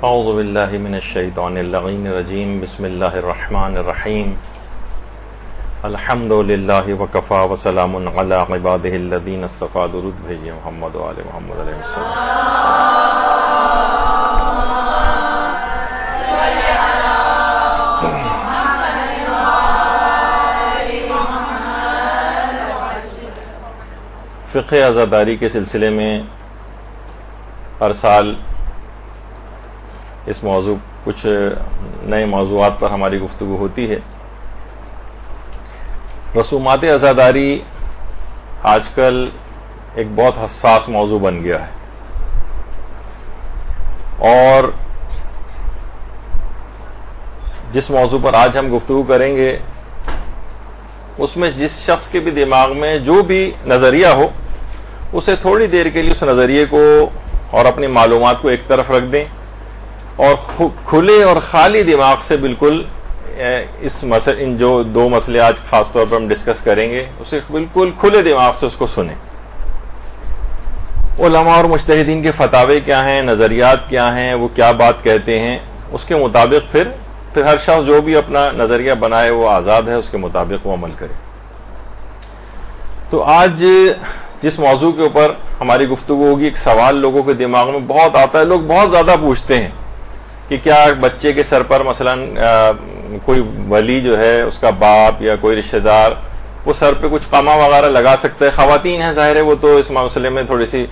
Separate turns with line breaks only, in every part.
اعوذ باللہ من الشیطان اللعین الرجیم بسم اللہ الرحمن الرحیم الحمد للہ وکفا وسلام علی عبادہ الذین اصطفیٰ درود بھیجئے محمد و آل محمد علیہ السلام. فقہ عزاداری کے سلسلے میں ہر سال اس موضوع کچھ نئے موضوعات پر ہماری گفتگو ہوتی ہے. رسومات عزاداری آج کل ایک بہت حساس موضوع بن گیا ہے، اور جس موضوع پر آج ہم گفتگو کریں گے اس میں جس شخص کے بھی دماغ میں جو بھی نظریہ ہو اسے تھوڑی دیر کے لیے اس نظریے کو اور اپنی معلومات کو ایک طرف رکھ دیں اور کھلے اور خالی دماغ سے بالکل ان جو دو مسئلے آج خاص طور پر ہم ڈسکس کریں گے اسے بالکل کھلے دماغ سے اس کو سنیں. علماء اور مجتہدین کے فتاوے کیا ہیں، نظریات کیا ہیں، وہ کیا بات کہتے ہیں، اس کے مطابق پھر ہر شخص جو بھی اپنا نظریہ بنائے وہ آزاد ہے، اس کے مطابق وہ عمل کرے. تو آج جس موضوع کے اوپر ہماری گفتگو ہوگی، ایک سوال لوگوں کے دماغ میں بہت آتا ہے، لوگ بہت زیادہ پوچھتے ہیں کہ کیا بچے کے سر پر مثلا کوئی ولی جو ہے اس کا باپ یا کوئی رشتہ دار وہ سر پہ کچھ قمع وغیرہ لگا سکتا ہے. خواتین ہیں ظاہر ہے وہ تو اس مسئلے میں تھوڑی سی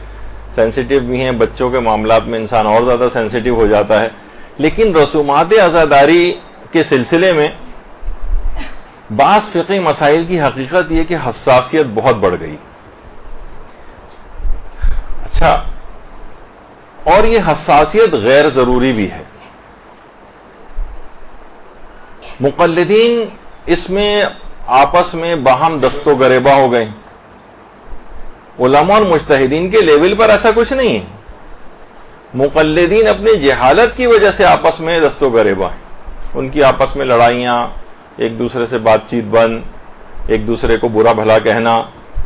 سینسیٹیو بھی ہیں، بچوں کے معاملات میں انسان اور زیادہ سینسیٹیو ہو جاتا ہے. لیکن رسومات عزاداری کے سلسلے میں بعض فقہی مسائل کی حقیقت یہ کہ حساسیت بہت بڑھ گئی. اچھا، اور یہ حساسیت غیر ضروری بھی ہے. مقلدین اس میں آپس میں باہم دست و گریباں ہو گئے. علماء اور مجتہدین کے لیول پر ایسا کچھ نہیں ہے. مقلدین اپنی جہالت کی وجہ سے آپس میں دست و گریباں ہیں، ان کی آپس میں لڑائیاں، ایک دوسرے سے بات چیت بند، ایک دوسرے کو برا بھلا کہنا.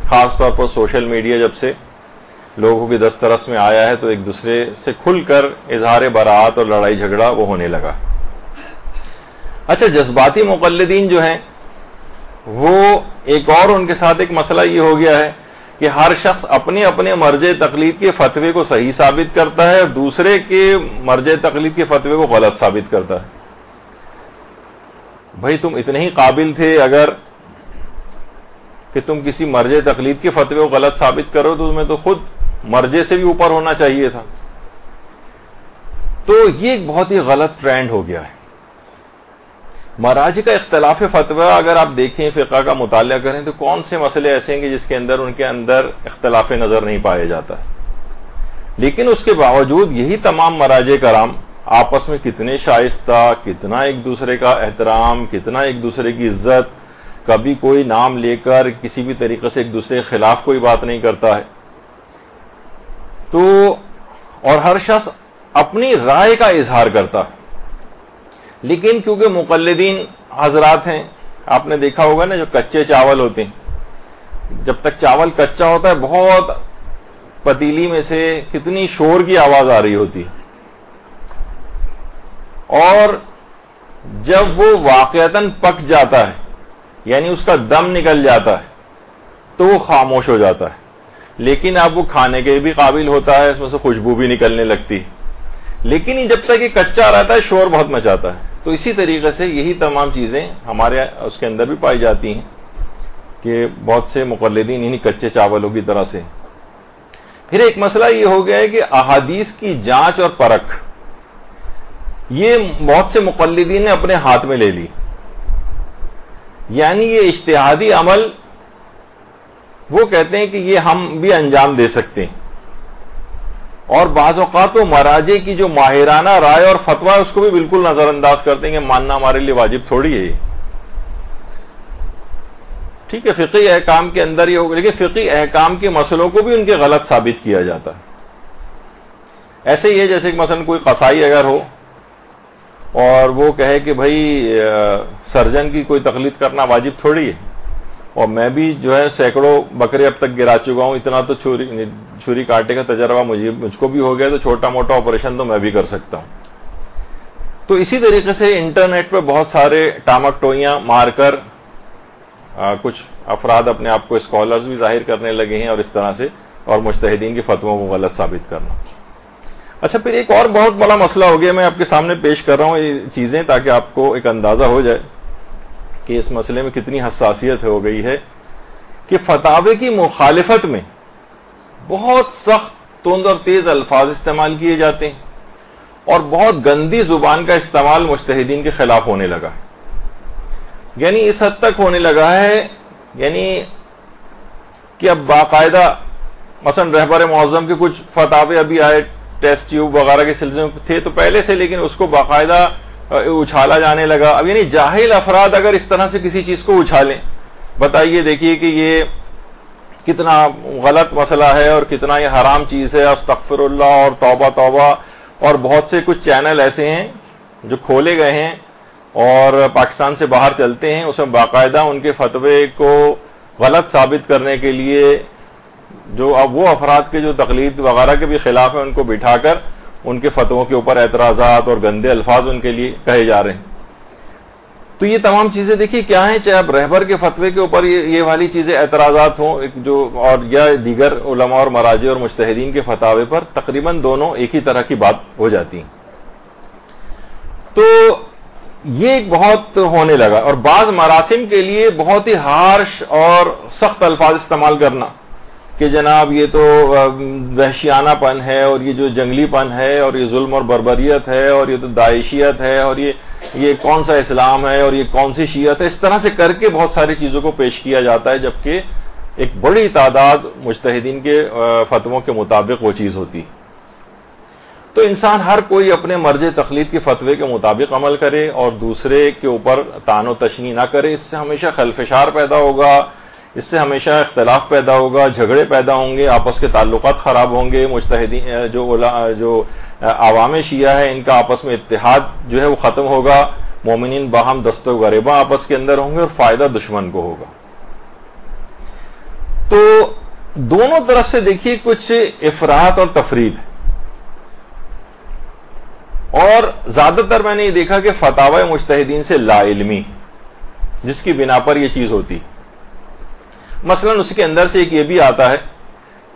خاص طور پر سوشل میڈیا جب سے لوگوں کی دسترس میں آیا ہے تو ایک دوسرے سے کھل کر اظہار براعت اور لڑائی جھگڑا وہ ہونے لگا. اچھا، جذباتی مقلدین جو ہیں وہ ایک اور ان کے ساتھ ایک مسئلہ یہ ہو گیا ہے کہ ہر شخص اپنے اپنے مرجع تقلید کے فتوے کو صحیح ثابت کرتا ہے اور دوسرے کے مرجع تقلید کے فتوے کو غلط ثابت کرتا ہے. بھائی تم اتنے ہی قابل تھے اگر کہ تم کسی مرجع تقلید کے فتوے کو غلط ثابت کرو تو تمہیں تو خود مرجع سے بھی اوپر ہونا چاہیے تھا. تو یہ ایک بہت ہی غلط ٹرینڈ ہو گیا ہے. مراجع کا اختلاف فتویٰ اگر آپ دیکھیں، فقہ کا مطالعہ کریں تو کون سے مسئلے ایسے ہیں کہ جس کے اندر ان کے اندر اختلاف نظر نہیں پایا جاتا ہے. لیکن اس کے باوجود یہی تمام مراجع کرام آپس میں کتنے شائستہ، کتنا ایک دوسرے کا احترام، کتنا ایک دوسرے کی عزت، کبھی کوئی نام لے کر کسی بھی طریقے سے ایک دوسرے کے خلاف کوئی بات نہیں کرتا ہے. تو اور ہر شخص اپنی رائے کا اظہار کرتا ہے. لیکن کیونکہ مقلدین حضرات ہیں، آپ نے دیکھا ہوگا نا جو کچے چاول ہوتے ہیں، جب تک چاول کچا ہوتا ہے بہت پتیلی میں سے کتنی شور کی آواز آ رہی ہوتی ہے، اور جب وہ واقعتاً پک جاتا ہے یعنی اس کا دم نکل جاتا ہے تو وہ خاموش ہو جاتا ہے. لیکن اب وہ کھانے کے بھی قابل ہوتا ہے، اس میں سے خوشبو بھی نکلنے لگتی ہے. لیکن جب تک یہ کچا رہتا ہے شور بہت مچاتا ہے. تو اسی طریقے سے یہی تمام چیزیں ہمارے اس کے اندر بھی پائی جاتی ہیں کہ بہت سے مقلدین انہی کچے چاولوں کی طرح سے. پھر ایک مسئلہ یہ ہو گیا ہے کہ احادیث کی جانچ اور پرکھ یہ بہت سے مقلدین نے اپنے ہاتھ میں لے لی. یعنی یہ اجتہادی عمل وہ کہتے ہیں کہ یہ ہم بھی انجام دے سکتے ہیں، اور بعض اوقات وہ مراجع کی جو ماہرانہ رائے اور فتویٰ اس کو بھی بالکل نظر انداز کرتے ہیں کہ ماننا ہمارے لیے واجب تھوڑی ہے. ٹھیک ہے، فقہی احکام کے اندر یہ ہوگا، لیکن فقہی احکام کے مسئلوں کو بھی ان کے غلط ثابت کیا جاتا ہے. ایسے ہی ہے جیسے کہ مثلا کوئی قصائی اگر ہو اور وہ کہے کہ بھائی سرجن کی کوئی تقلید کرنا واجب تھوڑی ہے، اور میں بھی جو ہے سینکڑوں بکرے اب تک گرا چکا ہوں، اتنا تو چھری کاٹے کا تجربہ مجھ کو بھی ہو گیا، تو چھوٹا موٹا آپریشن تو میں بھی کر سکتا ہوں. تو اسی طریقے سے انٹرنیٹ پہ بہت سارے ٹامک ٹوئیاں مار کر کچھ افراد اپنے آپ کو اسکالرز بھی ظاہر کرنے لگے ہیں اور اس طرح سے اور مجتہدین کے فتووں کو غلط ثابت کرنا. اچھا پھر ایک اور بہت بڑا مسئلہ ہو گیا, میں آپ کے سامنے پیش کر رہا ہوں یہ چیزیں تاکہ آپ کو ایک اندازہ ہو جائے کہ اس مسئلے میں کتنی حساسیت ہو گئی ہے, کہ فتاوے کی مخالفت میں بہت سخت تند اور تیز الفاظ استعمال کیے جاتے ہیں اور بہت گندی زبان کا استعمال مجتہدین کے خلاف ہونے لگا ہے. یعنی اس حد تک ہونے لگا ہے یعنی کہ اب باقاعدہ مثلا رہبر معظم کے کچھ فتاوے ابھی آئے ٹیسٹ ٹیوب وغیرہ کے سلسلے میں تھے تو پہلے سے, لیکن اس کو باقاعدہ اچھالا جانے لگا. اب یعنی جاہل افراد اگر اس طرح سے کسی چیز کو اچھالیں, بتائیے دیکھیے کہ یہ کتنا غلط مسئلہ ہے اور کتنا یہ حرام چیز ہے, استغفر اللہ اور توبہ توبہ. اور بہت سے کچھ چینل ایسے ہیں جو کھولے گئے ہیں اور پاکستان سے باہر چلتے ہیں, اس میں باقاعدہ ان کے فتوے کو غلط ثابت کرنے کے لیے جو اب وہ افراد کے جو تقلید وغیرہ کے بھی خلاف ہیں ان کو بٹھا کر ان کے فتووں کے اوپر اعتراضات اور گندے الفاظ ان کے لیے کہے جا رہے ہیں. تو یہ تمام چیزیں دیکھیے کیا ہیں, چاہے اب رہبر کے فتوے کے اوپر یہ والی چیزیں اعتراضات ہوں جو اور یا دیگر علماء اور مراجع اور مجتہدین کے فتاوے پر, تقریباً دونوں ایک ہی طرح کی بات ہو جاتی ہیں. تو یہ ایک بہت ہونے لگا, اور بعض مراسم کے لیے بہت ہی ہارش اور سخت الفاظ استعمال کرنا کہ جناب یہ تو وحشیانہ پن ہے اور یہ جو جنگلی پن ہے اور یہ ظلم اور بربریت ہے اور یہ تو داعشیت ہے اور یہ کون سا اسلام ہے اور یہ کون سی شیعت ہے, اس طرح سے کر کے بہت ساری چیزوں کو پیش کیا جاتا ہے, جبکہ ایک بڑی تعداد مجتہدین کے فتووں کے مطابق وہ چیز ہوتی. تو انسان ہر کوئی اپنے مرجع تقلید کے فتوے کے مطابق عمل کرے اور دوسرے کے اوپر طعن و تشنیع نہ کرے. اس سے ہمیشہ خلفشار پیدا ہوگا, اس سے ہمیشہ اختلاف پیدا ہوگا, جھگڑے پیدا ہوں گے, آپس کے تعلقات خراب ہوں گے, مجتہدین جو عوام شیعہ ہے ان کا آپس میں اتحاد جو ہے وہ ختم ہوگا, مومنین باہم دست و غریباں آپس کے اندر ہوں گے اور فائدہ دشمن کو ہوگا. تو دونوں طرف سے دیکھیے کچھ افراط اور تفرید, اور زیادہ تر میں نے یہ دیکھا کہ فتاوی مجتہدین سے لا علمی جس کی بنا پر یہ چیز ہوتی. مثلا اس کے اندر سے ایک یہ بھی آتا ہے,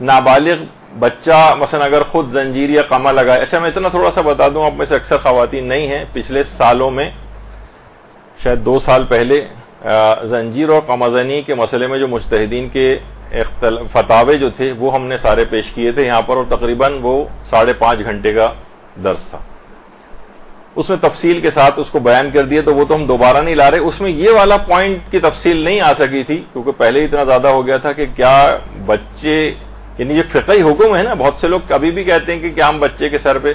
نابالغ بچہ مثلا اگر خود زنجیر یا قمع لگائے. اچھا میں اتنا تھوڑا سا بتا دوں, آپ میں سے اکثر خواتین نہیں ہیں, پچھلے سالوں میں شاید 2 سال پہلے زنجیر اور قمع زنی کے مسئلے میں جو مجتہدین کے فتاوے جو تھے وہ ہم نے سارے پیش کیے تھے یہاں پر, اور تقریباً وہ 5.5 گھنٹے کا درس تھا. اس میں تفصیل کے ساتھ اس کو بیان کر دیا, تو وہ تو ہم دوبارہ نہیں لا رہے. اس میں یہ والا پوائنٹ کی تفصیل نہیں آ سکی تھی کیونکہ پہلے اتنا زیادہ ہو گیا تھا کہ کیا بچے, یعنی یہ فقہی حکم ہے نا, بہت سے لوگ ابھی بھی کہتے ہیں کہ کیا ہم بچے کے سر پہ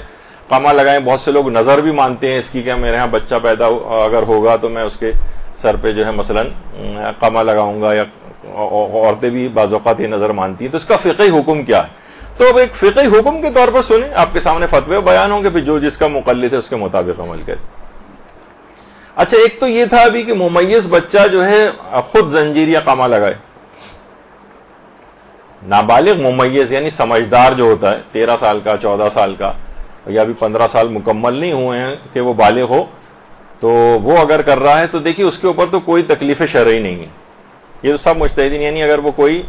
قمع لگائیں. بہت سے لوگ نظر بھی مانتے ہیں اس کی کہ میرے ہاں بچہ پیدا اگر ہوگا تو میں اس کے سر پہ جو ہے مثلا قمع لگاؤں گا, یا عورتیں بھی بعض اوقات یہ نظر مانتی ہیں. تو اس کا فقہی حکم کیا ہے؟ تو اب ایک فقہی حکم کے طور پر سنیں, آپ کے سامنے فتوے بیان ہوں گے, پھر جو جس کا مقلد ہے اس کے مطابق عمل کرے. اچھا ایک تو یہ تھا ابھی کہ ممیز بچہ جو ہے خود زنجیر یا قمع لگائے. نابالغ ممیز یعنی سمجھدار جو ہوتا ہے 13 سال کا, 14 سال کا, یا ابھی 15 سال مکمل نہیں ہوئے ہیں کہ وہ بالغ ہو, تو وہ اگر کر رہا ہے تو دیکھیے اس کے اوپر تو کوئی تکلیف شرعی نہیں ہے. یہ تو سب مجتہدین, یعنی اگر وہ کوئی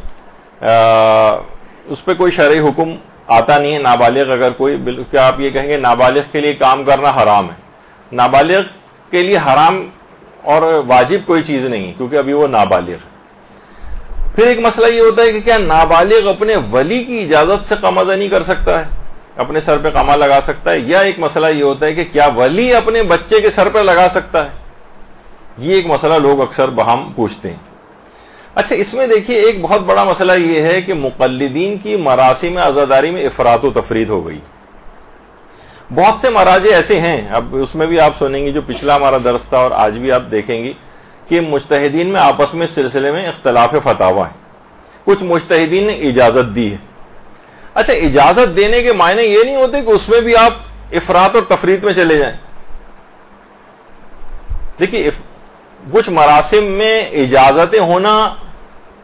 اس پہ کوئی شرعی حکم آتا نہیں ہے. نابالغ اگر کوئی, کیا آپ یہ کہیں گے نابالغ کے لیے کام کرنا حرام ہے؟ نابالغ کے لیے حرام اور واجب کوئی چیز نہیں کیونکہ ابھی وہ نابالغ ہے. پھر ایک مسئلہ یہ ہوتا ہے کہ کیا نابالغ اپنے ولی کی اجازت سے قمع زنی کر سکتا ہے, اپنے سر پہ قمع لگا سکتا ہے؟ یا ایک مسئلہ یہ ہوتا ہے کہ کیا ولی اپنے بچے کے سر پہ لگا سکتا ہے؟ یہ ایک مسئلہ لوگ اکثر باہم پوچھتے ہیں. اچھا اس میں دیکھیے ایک بہت بڑا مسئلہ یہ ہے کہ مقلدین کی مراسم عزاداری میں افراط و تفرید ہو گئی. بہت سے مراجع ایسے ہیں, اب اس میں بھی آپ سنیں گی جو پچھلا ہمارا درس تھا اور آج بھی آپ دیکھیں گی کہ مجتہدین میں آپس میں اس سلسلے میں اختلاف فتاوی ہیں. کچھ مجتہدین نے اجازت دی ہے. اچھا اجازت دینے کے معنی یہ نہیں ہوتے کہ اس میں بھی آپ افراط اور تفرید میں چلے جائیں. دیکھیے کچھ مراسم میں اجازتیں ہونا,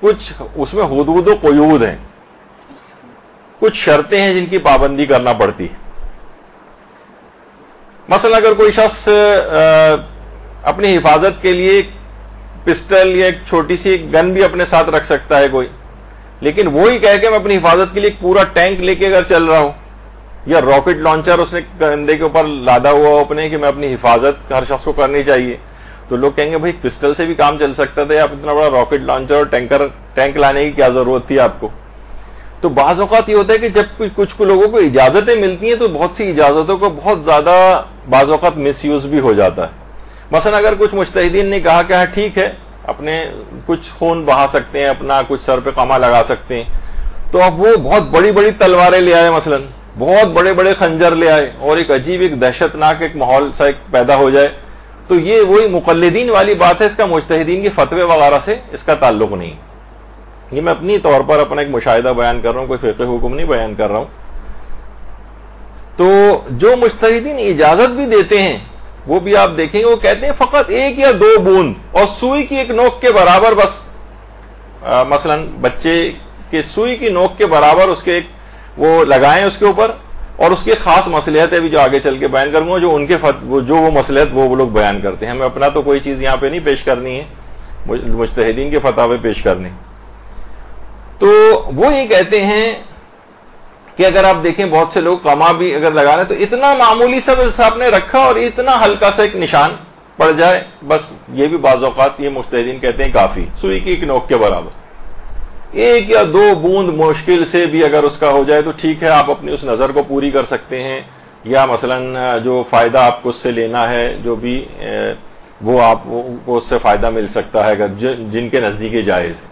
کچھ اس میں حدود و قیود ہیں, کچھ شرطیں ہیں جن کی پابندی کرنا پڑتی ہے. مثلا اگر کوئی شخص اپنی حفاظت کے لیے پسٹل یا ایک چھوٹی سی گن بھی اپنے ساتھ رکھ سکتا ہے کوئی، لیکن وہی کہہ کے میں اپنی حفاظت کے لیے ایک پورا ٹینک لے کے اگر چل رہا ہوں، یا راکٹ لانچر اس نے کندھے کے اوپر لادا ہوا ہو اپنے کہ میں اپنی حفاظت ہر شخص کو کرنی چاہیے، تو لوگ کہیں گے بھائی پسٹل سے بھی کام چل سکتا تھا، آپ اتنا بڑا راکٹ لانچر اور ٹینک لانے کی کیا ضرورت تھی آپ کو؟ تو بعض اوقات یہ ہوتا ہے کہ جب کچھ لوگوں کو اجازتیں ملتی ہیں تو بہت سی اجازتوں کو بہت زیادہ بعض اوقات مس یوز بھی ہو جاتا ہے۔ مثلا اگر کچھ مجتہدین نے کہا کہ ہاں ٹھیک ہے اپنے کچھ خون بہا سکتے ہیں، اپنا کچھ سر پہ قمع لگا سکتے ہیں، تو اب وہ بہت بڑی بڑی تلواریں لے آئے، مثلا بہت بڑے بڑے خنجر لے آئے اور ایک عجیب ایک دہشت ناک ایک ماحول سا ایک پیدا ہو جائے، تو یہ وہی مقلدین والی بات ہے، اس کا مجتہدین کے فتوے وغیرہ سے اس کا تعلق نہیں۔ یہ میں اپنی طور پر اپنا ایک مشاہدہ بیان کر رہا ہوں، کوئی فقہ حکم نہیں بیان کر رہا ہوں۔ تو جو مجتہدین اجازت بھی دیتے ہیں وہ بھی آپ دیکھیں گے وہ کہتے ہیں فقط 1 یا 2 بوند اور سوئی کی ایک نوک کے برابر بس، مثلا بچے کے سوئی کی نوک کے برابر اس کے ایک وہ لگائیں اس کے اوپر، اور اس کی خاص مصلحت ہے بھی جو آگے چل کے بیان کروں گا، جو ان کے جو وہ مصلحت وہ لوگ بیان کرتے ہیں، ہمیں اپنا تو کوئی چیز یہاں پہ نہیں پیش کرنی ہے، مجتہدین کے فتاوے پیش کرنے۔ تو وہ یہ کہتے ہیں کہ اگر آپ دیکھیں بہت سے لوگ قمع بھی اگر لگا رہے تو اتنا معمولی سا آپ نے رکھا اور اتنا ہلکا سا ایک نشان پڑ جائے، بس یہ بھی بعض اوقات یہ مجتہدین کہتے ہیں کافی، سوئی کی ایک نوک کے برابر 1 یا 2 بوند مشکل سے بھی اگر اس کا ہو جائے تو ٹھیک ہے، آپ اپنی اس نظر کو پوری کر سکتے ہیں، یا مثلا جو فائدہ آپ کو اس سے لینا ہے جو بھی وہ آپ کو اس سے فائدہ مل سکتا ہے اگر جن کے نزدیک جائز ہے۔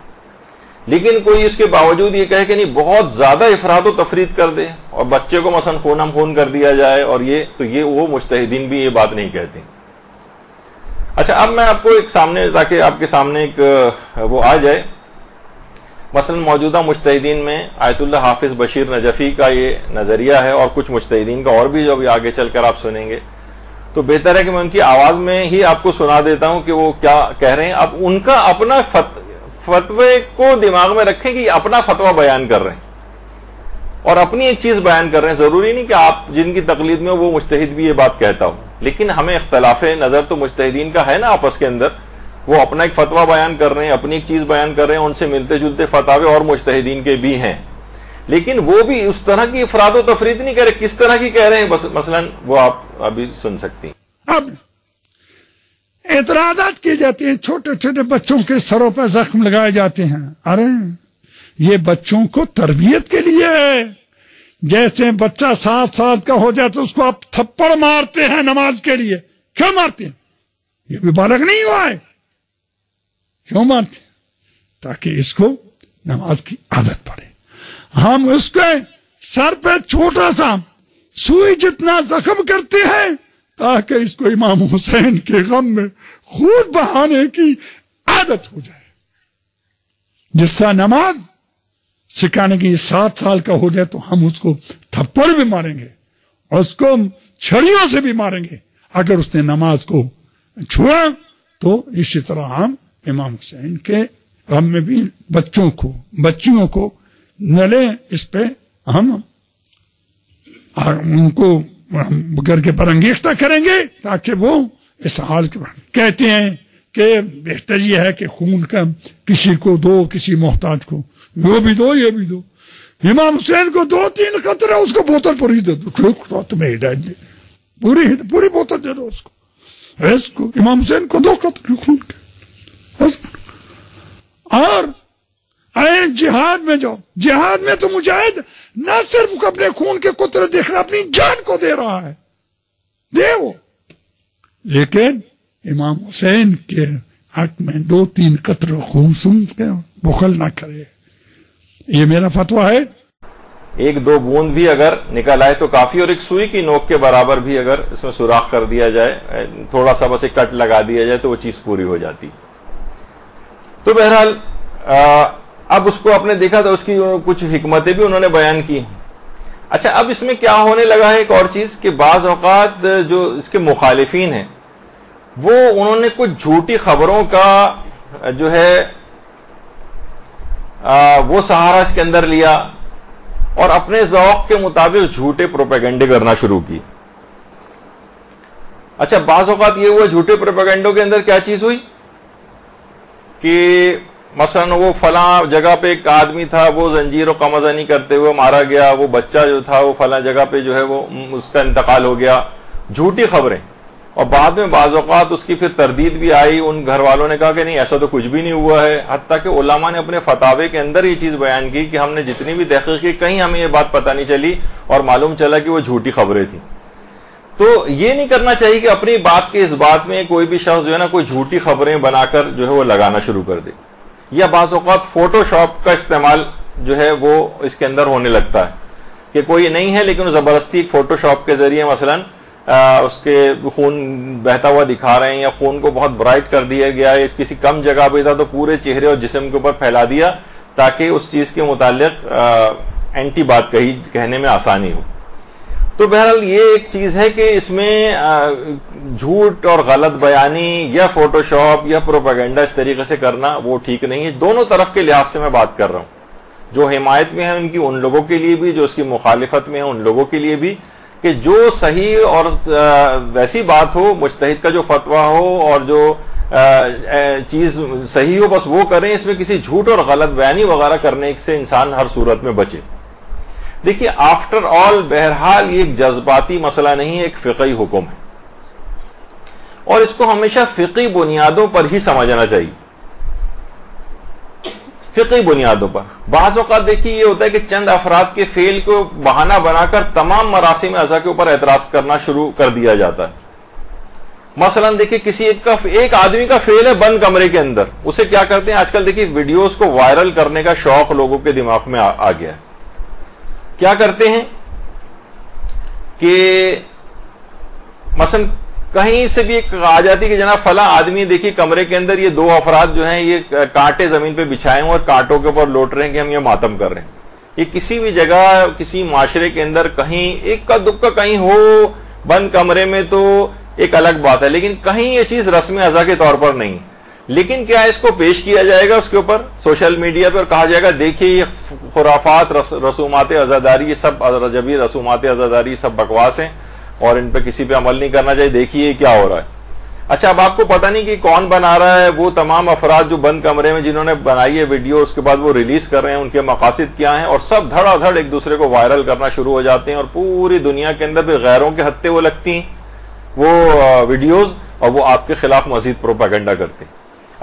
لیکن کوئی اس کے باوجود یہ کہے کہ نہیں بہت زیادہ افراط و تفریط کر دے اور بچے کو مثلا خون ہم خون کر دیا جائے، اور یہ تو یہ وہ مجتہدین بھی یہ بات نہیں کہتے۔ اچھا اب میں آپ کو ایک سامنے تاکہ آپ کے سامنے ایک وہ آ جائے، مثلا موجودہ مجتہدین میں آیت اللہ حافظ بشیر نجفی کا یہ نظریہ ہے، اور کچھ مجتہدین کا اور بھی جو ابھی آگے چل کر آپ سنیں گے، تو بہتر ہے کہ میں ان کی آواز میں ہی آپ کو سنا دیتا ہوں کہ وہ کیا کہہ رہے ہیں۔ اب ان کا اپنا فتوے کو دماغ میں رکھیں کہ یہ اپنا فتویٰ بیان کر رہے ہیں اور اپنی ایک چیز بیان کر رہے ہیں، ضروری نہیں کہ آپ جن کی تقلید میں وہ مجتہد بھی یہ بات کہتا ہو، لیکن ہمیں اختلاف نظر تو مجتہدین کا ہے نا آپس کے اندر، وہ اپنا ایک فتویٰ بیان کر رہے ہیں، اپنی ایک چیز بیان کر رہے ہیں، ان سے ملتے جلتے فتاوے اور مجتہدین کے بھی ہیں، لیکن وہ بھی اس طرح کی افراد و تفریط نہیں کہہ رہے، کس طرح کی کہہ رہے ہیں بس مثلا وہ آپ ابھی سن سکتی ہیں۔
اب اعتراضات کی جاتی ہیں، چھوٹے چھوٹے بچوں کے سروں پہ زخم لگائے جاتے ہیں، ارے یہ بچوں کو تربیت کے لیے ہے، جیسے بچہ 7 سال کا ہو جائے تو اس کو آپ تھپڑ مارتے ہیں نماز کے لیے، کیوں مارتے ہیں؟ یہ بھی بالغ نہیں ہوا ہے، کیوں مارتے ہیں؟ تاکہ اس کو نماز کی عادت پڑے۔ ہم اس کے سر پہ چھوٹا سا سوئی جتنا زخم کرتے ہیں تاکہ اس کو امام حسین کے غم میں خون بہانے کی عادت ہو جائے۔ جس طرح نماز سکھانے کی 7 سال کا ہو جائے تو ہم اس کو تھپڑ بھی ماریں گے اور اس کو چھڑیوں سے بھی ماریں گے اگر اس نے نماز کو چھوڑا، تو اسی طرح ہم امام حسین کے غم میں بھی بچیوں کو نہ لیں، اس پہ ہم ان کو گھر کے پر انگیختہ کریں گے تاکہ وہ اس حال کے کہتے ہیں کہ بہتر یہ ہے کہ خون کا کسی کو دو، کسی محتاج کو، وہ بھی دو یہ بھی دو۔ امام حسین کو 2-3 قطرے اس کو بوتل پر ہی دے دو، تمہیں ہدایت دے، پوری بوتل دے دو اس کو امام حسین کو 2 قطرے خون کے۔ اور جہاد میں جاؤ، جہاد میں تو مجاہد نہ صرف اپنے خون کے قطرے دیکھ رہا، اپنی جان کو دے رہا ہے، دے وہ، لیکن امام حسین کے حق میں 2-3 قطرے خون سن کے بخل نہ کرے۔ یہ میرا فتویٰ ہے۔
1-2 بوند بھی اگر نکل آئے تو کافی، اور ایک سوئی کی نوک کے برابر بھی اگر اس میں سوراخ کر دیا جائے، تھوڑا سا بس ایک کٹ لگا دیا جائے تو وہ چیز پوری ہو جاتی۔ تو بہرحال اب اس کو آپ نے دیکھا تو اس کی کچھ حکمتیں بھی انہوں نے بیان کی۔ اچھا اب اس میں کیا ہونے لگا ہے ایک اور چیز کہ بعض اوقات جو اس کے مخالفین ہیں وہ انہوں نے کچھ جھوٹی خبروں کا جو ہے وہ سہارا اس کے اندر لیا اور اپنے ذوق کے مطابق جھوٹے پروپیگنڈے کرنا شروع کی۔ اچھا بعض اوقات یہ ہوا جھوٹے پروپیگنڈوں کے اندر کیا چیز ہوئی کہ مثلا وہ فلاں جگہ پہ ایک آدمی تھا, وہ زنجیر و قمزنی کرتے ہوئے مارا گیا, وہ بچہ جو تھا وہ فلاں جگہ پہ جو ہے وہ اس کا انتقال ہو گیا, جھوٹی خبریں. اور بعد میں بعض اوقات اس کی پھر تردید بھی آئی, ان گھر والوں نے کہا کہ نہیں ایسا تو کچھ بھی نہیں ہوا ہے, حتیٰ کہ علماء نے اپنے فتاوے کے اندر یہ چیز بیان کی کہ ہم نے جتنی بھی تحقیق کی کہیں ہمیں یہ بات پتہ نہیں چلی اور معلوم چلا کہ وہ جھوٹی خبریں تھیں. تو یہ نہیں کرنا چاہیے کہ اپنی بات کے اس بات میں کوئی بھی شخص جو ہے نا کوئی جھوٹی خبریں بنا کر جو ہے وہ لگانا شروع کر دے, یا بعض اوقات فوٹو شاپ کا استعمال جو ہے وہ اس کے اندر ہونے لگتا ہے کہ کوئی نہیں ہے لیکن زبردستی ایک فوٹو شاپ کے ذریعے مثلا اس کے خون بہتا ہوا دکھا رہے ہیں, یا خون کو بہت برائٹ کر دیا گیا ہے, کسی کم جگہ پہ تھا تو پورے چہرے اور جسم کے اوپر پھیلا دیا تاکہ اس چیز کے متعلق اینٹی بات کہنے میں آسانی ہو. تو بہرحال یہ ایک چیز ہے کہ اس میں جھوٹ اور غلط بیانی یا فوٹو شاپ یا پروپیگنڈا اس طریقے سے کرنا وہ ٹھیک نہیں ہے. دونوں طرف کے لحاظ سے میں بات کر رہا ہوں, جو حمایت میں ہے ان کی ان لوگوں کے لیے بھی, جو اس کی مخالفت میں ہے ان لوگوں کے لیے بھی, کہ جو صحیح اور ویسی بات ہو, مجتہد کا جو فتویٰ ہو اور جو چیز صحیح ہو بس وہ کریں, اس میں کسی جھوٹ اور غلط بیانی وغیرہ کرنے سے انسان ہر صورت میں بچے. دیکھیے آفٹر آل بہرحال یہ ایک جذباتی مسئلہ نہیں ہے, ایک فقہی حکم ہے اور اس کو ہمیشہ فقہی بنیادوں پر ہی سمجھنا چاہیے, فقہی بنیادوں پر. بعض اوقات دیکھیے یہ ہوتا ہے کہ چند افراد کے فعل کو بہانہ بنا کر تمام مراسم اعضاء کے اوپر اعتراض کرنا شروع کر دیا جاتا ہے. مثلا دیکھیے کسی ایک آدمی کا فعل ہے بند کمرے کے اندر, اسے کیا کرتے ہیں آج کل دیکھیے ویڈیوز کو وائرل کرنے کا شوق لوگوں کے دماغ میں آ گیا ہے. کیا کرتے ہیں کہ مثلا کہیں سے بھی ایک آ جاتی کہ جناب فلاں آدمی دیکھیے کمرے کے اندر یہ 2 افراد جو ہیں یہ کانٹے زمین پہ بچھائے ہیں اور کانٹوں کے اوپر لوٹ رہے ہیں کہ ہم یہ ماتم کر رہے ہیں. یہ کسی بھی جگہ کسی معاشرے کے اندر کہیں ایک کا دکا کہیں ہو بند کمرے میں تو ایک الگ بات ہے, لیکن کہیں یہ چیز رسم اعضاء کے طور پر نہیں. لیکن کیا اس کو پیش کیا جائے گا اس کے اوپر سوشل میڈیا پر, کہا جائے گا دیکھیے یہ خرافات رسومات عزاداری, یہ سب رجبی رسومات عزاداری سب بکواس ہیں اور ان پہ کسی پہ عمل نہیں کرنا چاہیے, دیکھیے کیا ہو رہا ہے. اچھا اب آپ کو پتہ نہیں کہ کون بنا رہا ہے, وہ تمام افراد جو بند کمرے میں جنہوں نے بنائی ہے ویڈیو اس کے بعد وہ ریلیز کر رہے ہیں, ان کے مقاصد کیا ہیں, اور سب دھڑا دھڑ ایک دوسرے کو وائرل کرنا شروع ہو جاتے ہیں اور پوری دنیا کے اندر بھی غیروں کے ہتھے وہ لگتی ہیں وہ ویڈیوز, اور وہ آپ کے خلاف مزید پروپیگنڈا کرتے ہیں.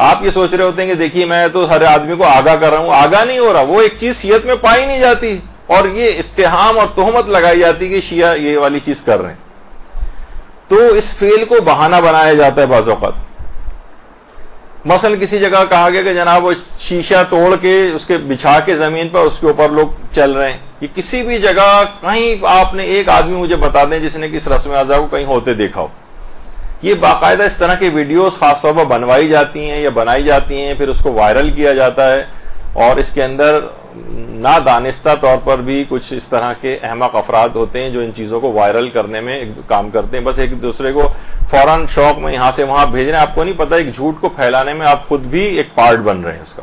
آپ یہ سوچ رہے ہوتے ہیں کہ دیکھیے میں تو ہر آدمی کو آگاہ کر رہا ہوں, آگاہ نہیں ہو رہا, وہ ایک چیز شیعت میں پائی نہیں جاتی اور یہ اتہام اور تہمت لگائی جاتی کہ شیعہ یہ والی چیز کر رہے ہیں. تو اس فعل کو بہانہ بنایا جاتا ہے بعض اوقات. مثلا کسی جگہ کہا گیا کہ جناب وہ شیشہ توڑ کے اس کے بچھا کے زمین پر اس کے اوپر لوگ چل رہے ہیں. یہ کسی بھی جگہ کہیں آپ نے ایک آدمی مجھے بتا دیں جس نے کس رسم اعضاء کو کہیں ہوتے دیکھا ہو. یہ باقاعدہ اس طرح کی ویڈیوز خاص طور پر بنوائی جاتی ہیں یا بنائی جاتی ہیں, پھر اس کو وائرل کیا جاتا ہے, اور اس کے اندر نادانستہ طور پر بھی کچھ اس طرح کے احمق افراد ہوتے ہیں جو ان چیزوں کو وائرل کرنے میں کام کرتے ہیں, بس ایک دوسرے کو فوراً شوق میں یہاں سے وہاں بھیج رہے ہیں. آپ کو نہیں پتا ایک جھوٹ کو پھیلانے میں آپ خود بھی ایک پارٹ بن رہے ہیں اس کا,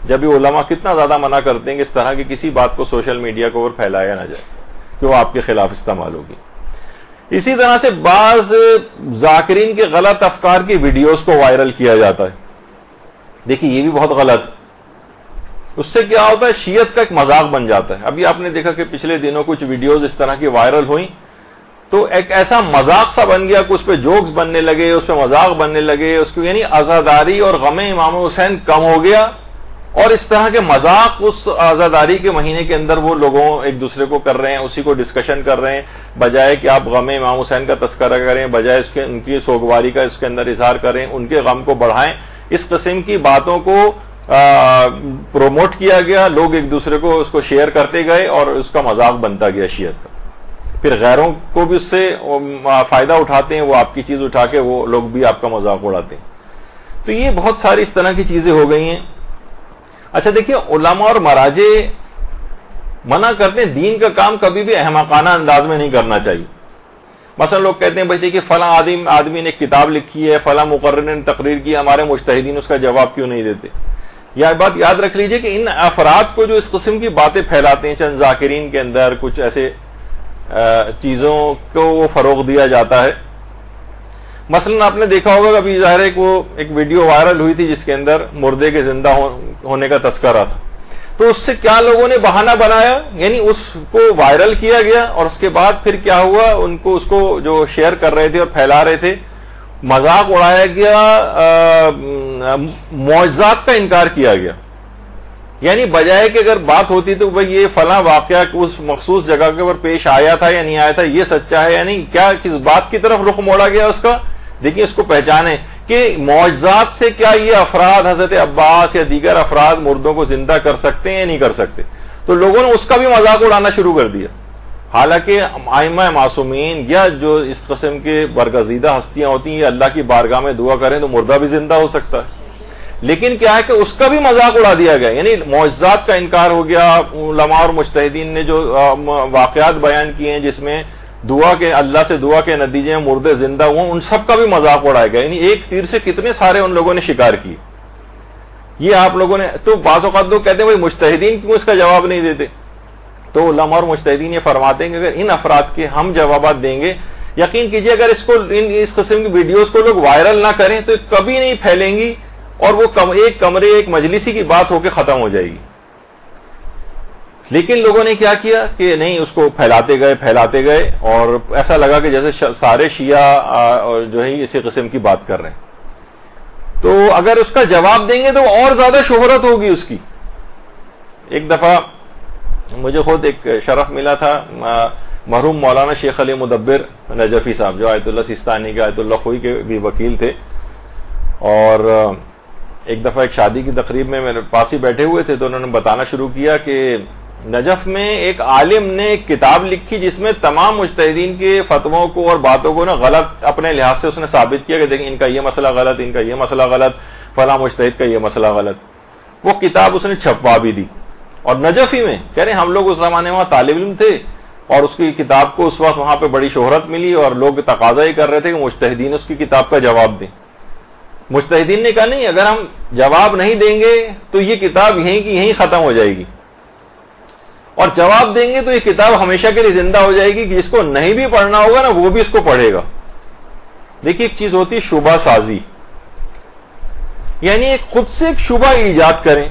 جب یہ علماء کتنا زیادہ منع کرتے ہیں کہ اس طرح کی کسی بات کو سوشل میڈیا کے اوپر پھیلایا نہ جائے کہ وہ آپ کے خلاف استعمال ہوگی. اسی طرح سے بعض ذاکرین کے غلط افکار کی ویڈیوز کو وائرل کیا جاتا ہے. دیکھیے یہ بھی بہت غلط ہے. اس سے کیا ہوتا ہے شیعت کا ایک مذاق بن جاتا ہے. ابھی آپ نے دیکھا کہ پچھلے دنوں کچھ ویڈیوز اس طرح کی وائرل ہوئیں تو ایک ایسا مذاق سا بن گیا کہ اس پہ جوکس بننے لگے, اس پہ مذاق بننے لگے, اس کو یعنی عزاداری اور غم امام حسین کم ہو گیا, اور اس طرح کے مذاق اس عزاداری کے مہینے کے اندر وہ لوگوں ایک دوسرے کو کر رہے ہیں, اسی کو ڈسکشن کر رہے ہیں, بجائے کہ آپ غم امام حسین کا تذکرہ کریں, بجائے اس کے ان کی سوگواری کا اس کے اندر اظہار کریں, ان کے غم کو بڑھائیں. اس قسم کی باتوں کو پروموٹ کیا گیا, لوگ ایک دوسرے کو اس کو شیئر کرتے گئے اور اس کا مذاق بنتا گیا شیعت کا. پھر غیروں کو بھی اس سے فائدہ اٹھاتے ہیں, وہ آپ کی چیز اٹھا کے وہ لوگ بھی آپ کا مذاق اڑاتے ہیں. تو یہ بہت ساری اس طرح کی چیزیں ہو گئی ہیں. اچھا دیکھیے علماء اور مراجع منع کرتے ہیں دین کا کام کبھی بھی احمقانہ انداز میں نہیں کرنا چاہیے. مثلا لوگ کہتے ہیں بھائی دیکھیے فلاں آدمی نے ایک کتاب لکھی ہے, فلاں مقرر نے تقریر کی, ہمارے مجتہدین اس کا جواب کیوں نہیں دیتے. یہ بات یاد رکھ لیجئے کہ ان افراد کو جو اس قسم کی باتیں پھیلاتے ہیں, چند ذاکرین کے اندر کچھ ایسے چیزوں کو وہ فروغ دیا جاتا ہے, مثلا آپ نے دیکھا ہوگا کہ ابھی ظاہر ایک ویڈیو وائرل ہوئی تھی جس کے اندر مردے کے زندہ ہونے کا تذکرہ تھا. تو اس سے کیا لوگوں نے بہانہ بنایا, یعنی اس کو وائرل کیا گیا, اور اس کے بعد پھر کیا ہوا, اس کو جو شیئر کر رہے تھے اور پھیلا رہے تھے, مذاق اڑایا گیا, معجزات کا انکار کیا گیا. یعنی بجائے کہ اگر بات ہوتی تو بھئی یہ فلاں واقعہ اس مخصوص جگہ کے اوپر پیش آیا تھا یا نہیں آیا تھا, یہ سچا ہے یا نہیں, کیا کس بات کی طرف رخ موڑا گیا اس کا. دیکھیں اس کو پہچانیں کہ معجزات سے کیا یہ افراد حضرت عباس یا دیگر افراد مردوں کو زندہ کر سکتے ہیں یا نہیں کر سکتے. تو لوگوں نے اس کا بھی مذاق اڑانا شروع کر دیا, حالانکہ ائمہ معصومین یا جو اس قسم کے برگزیدہ ہستیاں ہوتی ہیں اللہ کی بارگاہ میں دعا کریں تو مردہ بھی زندہ ہو سکتا ہے. لیکن کیا ہے کہ اس کا بھی مذاق اڑا دیا گیا, یعنی معجزات کا انکار ہو گیا. علماء اور مجتہدین نے جو واقعات بیان کیے ہیں جس میں دعا کے اللہ سے دعا کے نتیجے میں مردے زندہ ہوئے, ان سب کا بھی مذاق اڑایا گیا. یعنی ایک تیر سے کتنے سارے ان لوگوں نے شکار کیے. یہ آپ لوگوں نے تو بعض اوقات لوگ کہتے ہیں بھائی مجتہدین کیوں اس کا جواب نہیں دیتے. تو علماء اور مجتہدین یہ فرماتے ہیں کہ اگر ان افراد کے ہم جوابات دیں گے, یقین کیجئے اگر اس قسم کی ویڈیوز کو لوگ وائرل نہ کریں تو کبھی نہیں پھیلیں گی, اور وہ ایک کمرے ایک مجلسی کی بات ہو کے ختم ہو جائے گی. لیکن لوگوں نے کیا کیا کہ نہیں, اس کو پھیلاتے گئے اور ایسا لگا کہ جیسے سارے شیعہ جو ہے اسی قسم کی بات کر رہے ہیں. تو اگر اس کا جواب دیں گے تو اور زیادہ شہرت ہوگی اس کی. ایک دفعہ مجھے خود ایک شرف ملا تھا, مرحوم مولانا شیخ علی مدبر نجفی صاحب جو آیت اللہ سیستانی کے آیت اللہ خوئی کے بھی وکیل تھے, اور ایک دفعہ ایک شادی کی تقریب میں میرے پاس ہی بیٹھے ہوئے تھے تو انہوں نے بتانا شروع کیا کہ نجف میں ایک عالم نے ایک کتاب لکھی جس میں تمام مجتہدین کے فتووں کو اور باتوں کو نا غلط اپنے لحاظ سے اس نے ثابت کیا کہ دیکھیں ان کا یہ مسئلہ غلط, ان کا یہ مسئلہ غلط, فلاں مجتہد کا یہ مسئلہ غلط. وہ کتاب اس نے چھپوا بھی دی, اور نجف ہی میں کہہ رہے ہیں ہم لوگ اس زمانے میں وہاں طالب علم تھے, اور اس کی کتاب کو اس وقت وہاں پہ بڑی شہرت ملی اور لوگ تقاضا ہی کر رہے تھے کہ مجتہدین اس کی کتاب کا جواب دیں. مجتہدین نے کہا نہیں, اگر ہم جواب نہیں دیں گے تو یہ کتاب یہیں کی یہیں ختم ہو جائے گی, اور جواب دیں گے تو یہ کتاب ہمیشہ کے لیے زندہ ہو جائے گی, جس کو نہیں بھی پڑھنا ہوگا نا وہ بھی اس کو پڑھے گا. دیکھیے ایک چیز ہوتی ہے شبہ سازی, یعنی خود سے ایک شبہ ایجاد کریں.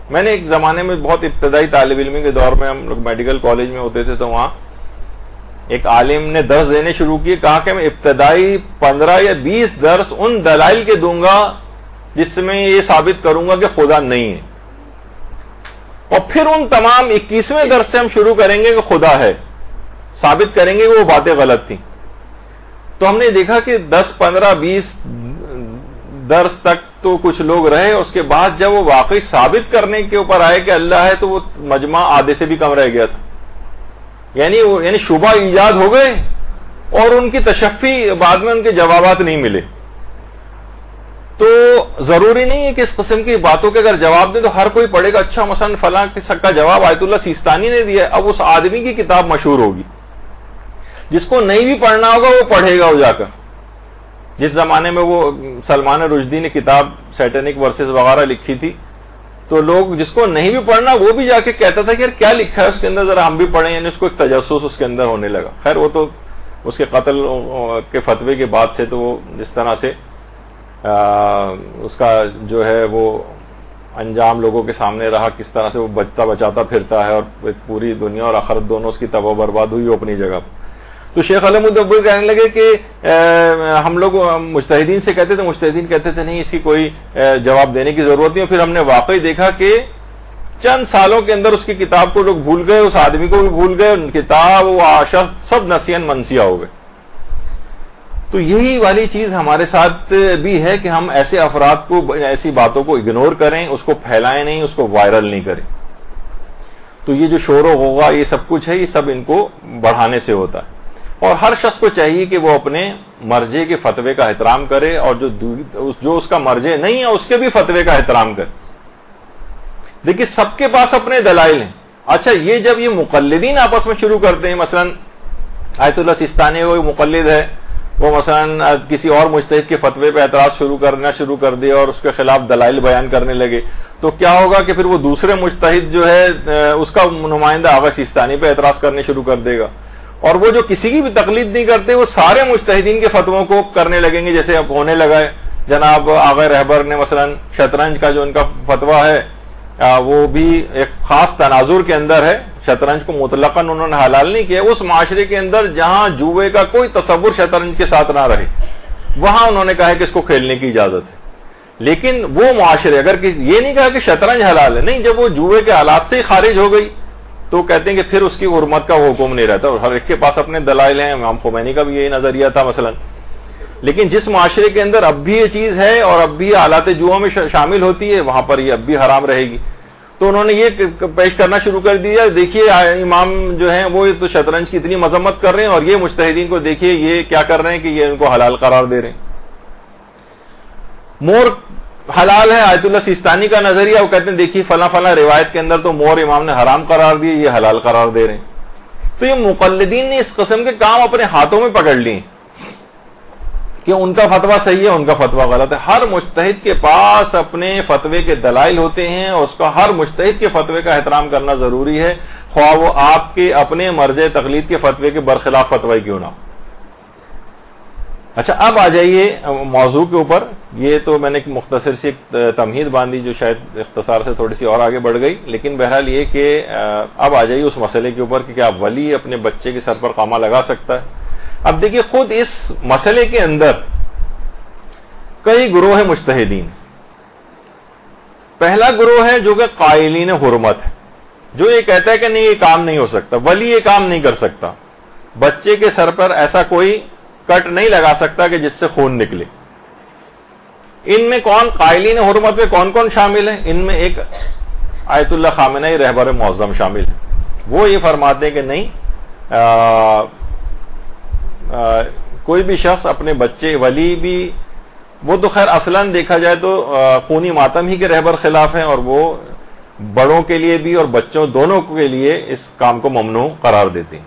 میں نے ایک زمانے میں بہت ابتدائی طالب علمی کے دور میں, ہم لوگ میڈیکل کالج میں ہوتے تھے, تو وہاں ایک عالم نے درس دینے شروع کیے. کہا کہ میں ابتدائی 15 یا 20 درس ان دلائل کے دوں گا جس میں یہ ثابت کروں گا کہ خدا نہیں ہے, اور پھر ان تمام 21ویں درس سے ہم شروع کریں گے کہ خدا ہے, ثابت کریں گے کہ وہ باتیں غلط تھیں. تو ہم نے دیکھا کہ 10 15 20 درس تک تو کچھ لوگ رہے, اس کے بعد جب وہ واقعی ثابت کرنے کے اوپر آئے کہ اللہ ہے تو وہ مجمع آدھے سے بھی کم رہ گیا تھا. یعنی شبہ ایجاد ہو گئے اور ان کی تشفی بعد میں ان کے جوابات نہیں ملے. تو ضروری نہیں ہے کہ اس قسم کی باتوں کے اگر جواب دیں تو ہر کوئی پڑھے گا. اچھا مثلا فلاں کا جواب آیت اللہ سیستانی نے دیا, اب اس آدمی کی کتاب مشہور ہوگی, جس کو نہیں بھی پڑھنا ہوگا وہ پڑھے گا وہ جا کر. جس زمانے میں وہ سلمان رشدی نے کتاب سیٹنک ورسز وغیرہ لکھی تھی, تو لوگ جس کو نہیں بھی پڑھنا وہ بھی جا کے کہتا تھا کہ یار کیا لکھا ہے اس کے اندر, ذرا ہم بھی پڑھیں. یعنی اس کو ایک تجسس اس کے اندر ہونے لگا. خیر وہ تو اس کے قتل کے فتوے کے بعد سے تو وہ جس طرح سے اس کا جو ہے وہ انجام لوگوں کے سامنے رہا, کس طرح سے وہ بچاتا پھرتا ہے, اور پوری دنیا اور آخرت دونوں اس کی تباہ برباد ہوئی اپنی جگہ. تو شیخ علی مدبر کہنے لگے کہ ہم لوگ مجتہدین سے کہتے تھے, مجتہدین کہتے تھے نہیں اس کی کوئی جواب دینے کی ضرورت نہیں. پھر ہم نے واقعی دیکھا کہ چند سالوں کے اندر اس کی کتاب کو لوگ بھول گئے, اس آدمی کو بھی بھول گئے, کتاب وہ شخص سب نسین منسیہ ہو گئے. تو یہی والی چیز ہمارے ساتھ بھی ہے کہ ہم ایسے افراد کو, ایسی باتوں کو اگنور کریں, اس کو پھیلائیں نہیں, اس کو وائرل نہیں کریں. تو یہ جو شور و غوغا یہ سب کچھ ہے, یہ سب ان کو بڑھانے سے ہوتا ہے. اور ہر شخص کو چاہیے کہ وہ اپنے مرجع کے فتوے کا احترام کرے, اور جو اس کا مرجع نہیں ہے اس کے بھی فتوے کا احترام کرے. دیکھیے سب کے پاس اپنے دلائل ہیں. اچھا یہ جب یہ مقلدین آپس میں شروع کرتے ہیں, مثلا آیت اللہ سیستانی کوئی مقلد ہے, وہ مثلا کسی اور مجتہد کے فتوے پہ اعتراض شروع کر دے اور اس کے خلاف دلائل بیان کرنے لگے, تو کیا ہوگا کہ پھر وہ دوسرے مجتہد جو ہے اس کا نمائندہ آغا سیستانی پہ اعتراض کرنے شروع کر دے گا. اور وہ جو کسی کی بھی تقلید نہیں کرتے وہ سارے مجتہدین کے فتووں کو کرنے لگیں گے، جیسے اب ہونے لگا ہے۔ جناب آغا رہبر نے مثلا شطرنج کا جو ان کا فتویٰ ہے وہ بھی ایک خاص تناظر کے اندر ہے، شطرنج کو مطلقاً انہوں نے حلال نہیں کیا، اس معاشرے کے اندر جہاں جوئے کا کوئی تصور شطرنج کے ساتھ نہ رہے وہاں انہوں نے کہا کہ اس کو کھیلنے کی اجازت ہے۔ لیکن وہ معاشرے اگر یہ نہیں کہا کہ شطرنج حلال ہے، نہیں، جب وہ جوئے کے حالات سے ہی خارج ہو گئی تو کہتے ہیں کہ پھر اس کی حرمت کا وہ حکم نہیں رہتا، اور ہر ایک کے پاس اپنے دلائل ہیں، امام خمینی کا بھی یہی نظریہ تھا مثلا۔ لیکن جس معاشرے کے اندر اب بھی یہ چیز ہے اور اب بھی آلات جوا میں شامل ہوتی ہے وہاں پر یہ اب بھی حرام رہے گی، تو انہوں نے یہ پیش کرنا شروع کر دیا، دیکھیے امام جو ہیں وہ تو شطرنج کی اتنی مذمت کر رہے ہیں اور یہ مجتہدین کو دیکھیے یہ کیا کر رہے ہیں کہ یہ ان کو حلال قرار دے رہے ہیں۔ مور حلال ہے، آیت اللہ سیستانی کا نظریہ، وہ کہتے ہیں دیکھیے فلاں فلاں روایت کے اندر تو مور امام نے حرام قرار دیے، یہ حلال قرار دے رہے ہیں۔ تو یہ مقلدین نے اس قسم کے کام اپنے ہاتھوں میں پکڑ لیے کہ ان کا فتویٰ صحیح ہے، ان کا فتویٰ غلط ہے۔ ہر مجتہد کے پاس اپنے فتوے کے دلائل ہوتے ہیں اور اس کا ہر مجتہد کے فتوے کا احترام کرنا ضروری ہے، خواہ وہ آپ کے اپنے مرجع تقلید کے فتوے کے برخلاف فتوی کیوں نہ ہو۔ اچھا، اب آ جائیے موضوع کے اوپر۔ یہ تو میں نے ایک مختصر سی ایک تمہید باندھی جو شاید اختصار سے تھوڑی سی اور آگے بڑھ گئی، لیکن بہرحال یہ کہ اب آ جائیے اس مسئلے کے اوپر کہ کیا ولی اپنے بچے کے سر پر قامہ لگا سکتا ہے۔ اب دیکھیے خود اس مسئلے کے اندر کئی گروہ مجتہدین۔ پہلا گروہ ہے جو کہ قائلین حرمت ہے، جو یہ کہتا ہے کہ نہیں، یہ کام نہیں ہو سکتا، ولی یہ کام نہیں کر سکتا، بچے کے سر پر ایسا کوئی کٹ نہیں لگا سکتا کہ جس سے خون نکلے۔ ان میں کون قائلین حرمت میں کون کون شامل ہیں؟ ان میں ایک آیت اللہ خامنئی رہبر معظم شامل ہے۔ وہ یہ فرماتے ہیں کہ نہیں، کوئی بھی شخص اپنے بچے، ولی بھی، وہ تو خیر اصلاً دیکھا جائے تو خونی ماتم ہی کے رہبر خلاف ہیں، اور وہ بڑوں کے لیے بھی اور بچوں دونوں کے لیے اس کام کو ممنوع قرار دیتے ہیں۔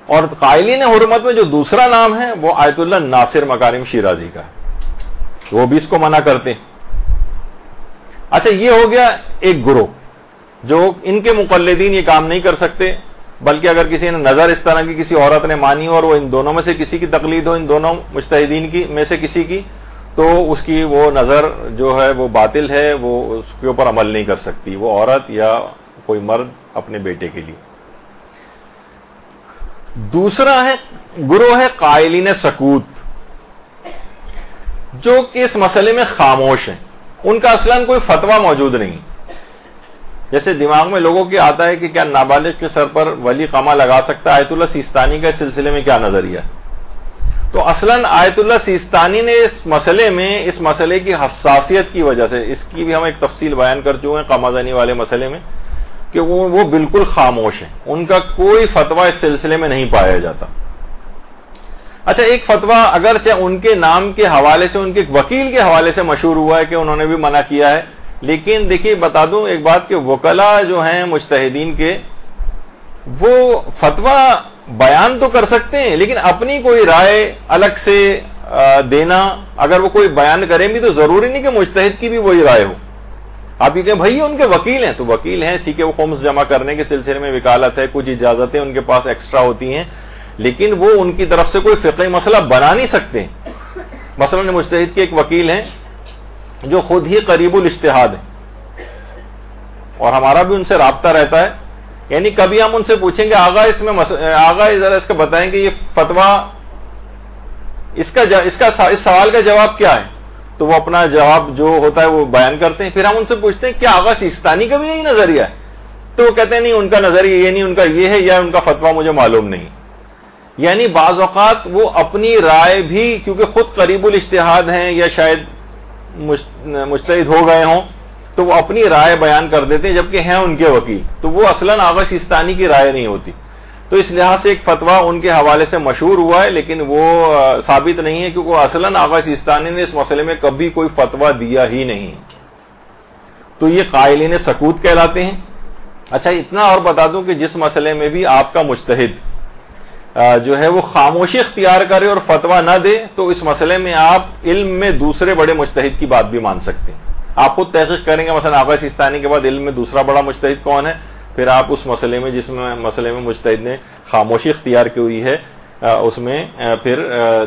اور قائلین حرمت میں جو دوسرا نام ہے وہ آیت اللہ ناصر مکارم شیرازی کا ہے، وہ بھی اس کو منع کرتے ہیں۔ اچھا، یہ ہو گیا ایک گروہ جو ان کے مقلدین یہ کام نہیں کر سکتے، بلکہ اگر کسی نے نظر اس طرح کی کسی عورت نے مانی اور وہ ان دونوں میں سے کسی کی تقلید ہو، ان دونوں مجتہدین کی میں سے کسی کی، تو اس کی وہ نظر جو ہے وہ باطل ہے، وہ اس کے اوپر عمل نہیں کر سکتی، وہ عورت یا کوئی مرد اپنے بیٹے کے لیے۔ دوسرا ہے گروہ ہے قائلین سکوت، جو کہ اس مسئلے میں خاموش ہیں، ان کا اصلاً کوئی فتویٰ موجود نہیں۔ جیسے دماغ میں لوگوں کے آتا ہے کہ کیا نابالغ کے سر پر ولی قامہ لگا سکتا ہے، آیت اللہ سیستانی کا اس سلسلے میں کیا نظریہ ہے؟ تو اصلاً آیت اللہ سیستانی نے اس مسئلے میں، اس مسئلے کی حساسیت کی وجہ سے، اس کی بھی ہم ایک تفصیل بیان کر چکے ہیں قامہ زنی والے مسئلے میں، کہ وہ بالکل خاموش ہیں، ان کا کوئی فتویٰ اس سلسلے میں نہیں پایا جاتا۔ اچھا، ایک فتویٰ اگرچہ ان کے نام کے حوالے سے، ان کے وکیل کے حوالے سے مشہور ہوا ہے کہ انہوں نے بھی منع کیا ہے، لیکن دیکھیے بتا دوں ایک بات کہ وکلاء جو ہیں مجتہدین کے، وہ فتویٰ بیان تو کر سکتے ہیں لیکن اپنی کوئی رائے الگ سے دینا، اگر وہ کوئی بیان کریں بھی تو ضروری نہیں کہ مجتہد کی بھی وہی رائے ہو۔ آپ یہ کہیں بھائی ان کے وکیل ہیں تو وکیل ہیں، ٹھیک ہے، وہ خمس جمع کرنے کے سلسلے میں وکالت ہے، کچھ اجازتیں ان کے پاس ایکسٹرا ہوتی ہیں، لیکن وہ ان کی طرف سے کوئی فقہی مسئلہ بنا نہیں سکتے۔ مثلا مجتہد کے ایک وکیل ہیں جو خود ہی قریب الاجتہاد ہیں، اور ہمارا بھی ان سے رابطہ رہتا ہے، یعنی کبھی ہم ان سے پوچھیں گے آغا اس میں آغا ذرا اس کا بتائیں کہ یہ فتویٰ، اس سوال کا جواب کیا ہے، تو وہ اپنا جواب جو ہوتا ہے وہ بیان کرتے ہیں۔ پھر ہم ان سے پوچھتے ہیں کیا آغا سیستانی کا بھی یہی نظریہ ہے، تو وہ کہتے ہیں نہیں، ان کا نظریہ یہ نہیں، ان کا یہ ہے، یا ان کا فتویٰ مجھے معلوم نہیں۔ یعنی بعض اوقات وہ اپنی رائے بھی، کیونکہ خود قریب الاجتہاد ہیں یا شاید مجتہد ہو گئے ہوں، تو وہ اپنی رائے بیان کر دیتے ہیں جبکہ ہیں ان کے وکیل، تو وہ اصلاً آغا سیستانی کی رائے نہیں ہوتی۔ تو اس لحاظ سے ایک فتویٰ ان کے حوالے سے مشہور ہوا ہے لیکن وہ ثابت نہیں ہے، کیونکہ اصلاً آغا سیستانی نے اس مسئلے میں کبھی کوئی فتویٰ دیا ہی نہیں۔ تو یہ قائلین سکوت کہلاتے ہیں۔ اچھا، اتنا اور بتا دوں کہ جس مسئلے میں بھی آپ کا مجتہد جو ہے وہ خاموشی اختیار کرے اور فتویٰ نہ دے، تو اس مسئلے میں آپ علم میں دوسرے بڑے مجتہد کی بات بھی مان سکتے ہیں۔ آپ خود تحقیق کریں گے، مثلا آغا سیستانی کے بعد علم میں دوسرا بڑا مجتہد کون ہے، پھر آپ اس مسئلے میں جس مسئلے میں مجتہد نے خاموشی اختیار کی ہوئی ہے اس میں پھر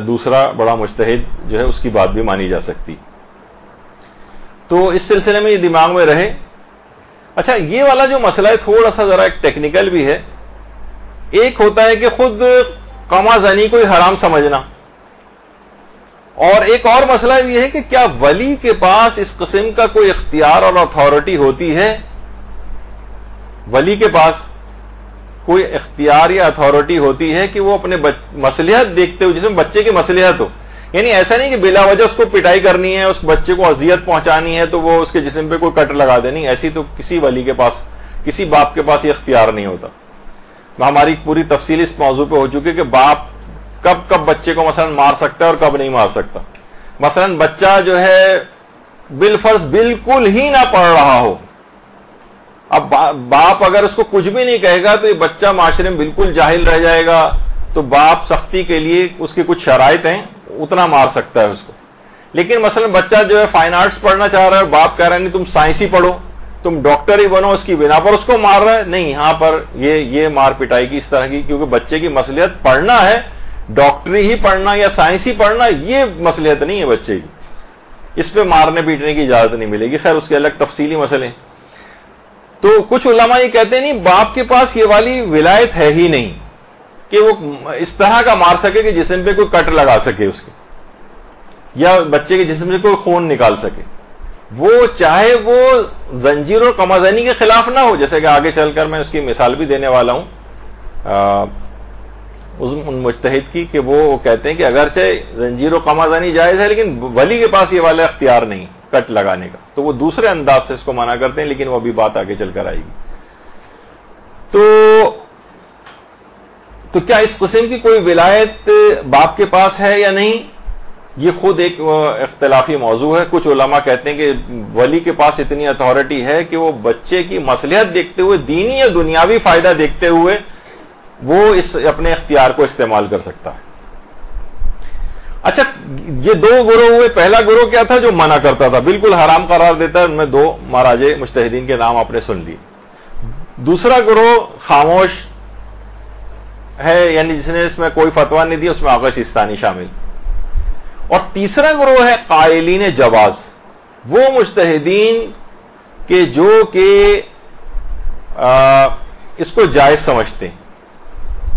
دوسرا بڑا مجتہد جو ہے اس کی بات بھی مانی جا سکتی. تو اس سلسلے میں یہ دماغ میں رہے. اچھا یہ والا جو مسئلہ ہے تھوڑا سا ذرا ایک ٹیکنیکل بھی ہے. ایک ہوتا ہے کہ خود قما زنی کو حرام سمجھنا, اور ایک اور مسئلہ یہ ہے کہ کیا ولی کے پاس اس قسم کا کوئی اختیار اور اتھارٹی ہوتی ہے, ولی کے پاس کوئی اختیار یا اتھارٹی ہوتی ہے کہ وہ اپنے مصلحت دیکھتے ہوئے, جس میں بچے کی مصلحت ہو, یعنی ایسا نہیں کہ بلا وجہ اس کو پٹائی کرنی ہے, اس بچے کو اذیت پہنچانی ہے تو وہ اس کے جسم پہ کوئی کٹ لگا دے, نہیں, ایسی تو کسی ولی کے پاس, کسی باپ کے پاس یہ اختیار نہیں ہوتا. ہماری پوری تفصیل اس موضوع پہ ہو چکی کہ باپ کب کب بچے کو مثلا مار سکتا ہے اور کب نہیں مار سکتا. مثلا بچہ جو ہے بالفرض بالکل ہی نہ پڑھ رہا ہو, اب باپ اگر اس کو کچھ بھی نہیں کہے گا تو یہ بچہ معاشرے میں بالکل جاہل رہ جائے گا, تو باپ سختی کے لیے اس کی کچھ شرائط ہیں اتنا مار سکتا ہے اس کو. لیکن مثلا بچہ جو ہے فائن آرٹس پڑھنا چاہ رہا ہے اور باپ کہہ رہا ہے نہیں تم سائنس ہی پڑھو, تم ڈاکٹر ہی بنو, اس کی بنا پر اس کو مار رہا ہے, نہیں, یہاں پر یہ مار پٹائی کی اس طرح کی, کیونکہ بچے کی مصلحت پڑھنا ہے, ڈاکٹری ہی پڑھنا یا سائنس ہی پڑھنا, یہ مصلحت نہیں ہے بچے کی, اس پہ مارنے پیٹنے کی اجازت نہیں ملے گی. خیر اس کے الگ تفصیلی مسئلے. تو کچھ علماء یہ کہتے ہیں نہیں, باپ کے پاس یہ والی ولایت ہے ہی نہیں کہ وہ اس طرح کا مار سکے کہ جسم پہ کوئی کٹ لگا سکے اس کے, یا بچے کے جسم سے کوئی خون نکال سکے. وہ چاہے وہ زنجیر اور قمازنی کے خلاف نہ ہو, جیسے کہ آگے چل کر میں اس کی مثال بھی دینے والا ہوں ان مجتہد کی, کہ وہ کہتے ہیں کہ اگرچہ زنجیر و قمازنی جائز ہے لیکن ولی کے پاس یہ والا اختیار نہیں کٹ لگانے کا, تو وہ دوسرے انداز سے اس کو منع کرتے ہیں, لیکن وہ بھی بات آگے چل کر آئے گی. تو کیا اس قسم کی کوئی ولایت باپ کے پاس ہے یا نہیں, یہ خود ایک اختلافی موضوع ہے. کچھ علماء کہتے ہیں کہ ولی کے پاس اتنی اتھارٹی ہے کہ وہ بچے کی مصلحت دیکھتے ہوئے, دینی یا دنیاوی فائدہ دیکھتے ہوئے وہ اس اپنے اختیار کو استعمال کر سکتا ہے. اچھا یہ دو گروہ ہوئے. پہلا گروہ کیا تھا, جو منع کرتا تھا, بالکل حرام قرار دیتا ہے, ان میں دو مہاراجے مجتہدین کے نام آپ نے سن لیے. دوسرا گروہ خاموش ہے, یعنی جس نے اس میں کوئی فتویٰ نہیں دیا, اس میں آغا سیستانی شامل. اور تیسرا گروہ ہے قائلین جواز, وہ مجتہدین کہ جو کہ اس کو جائز سمجھتے ہیں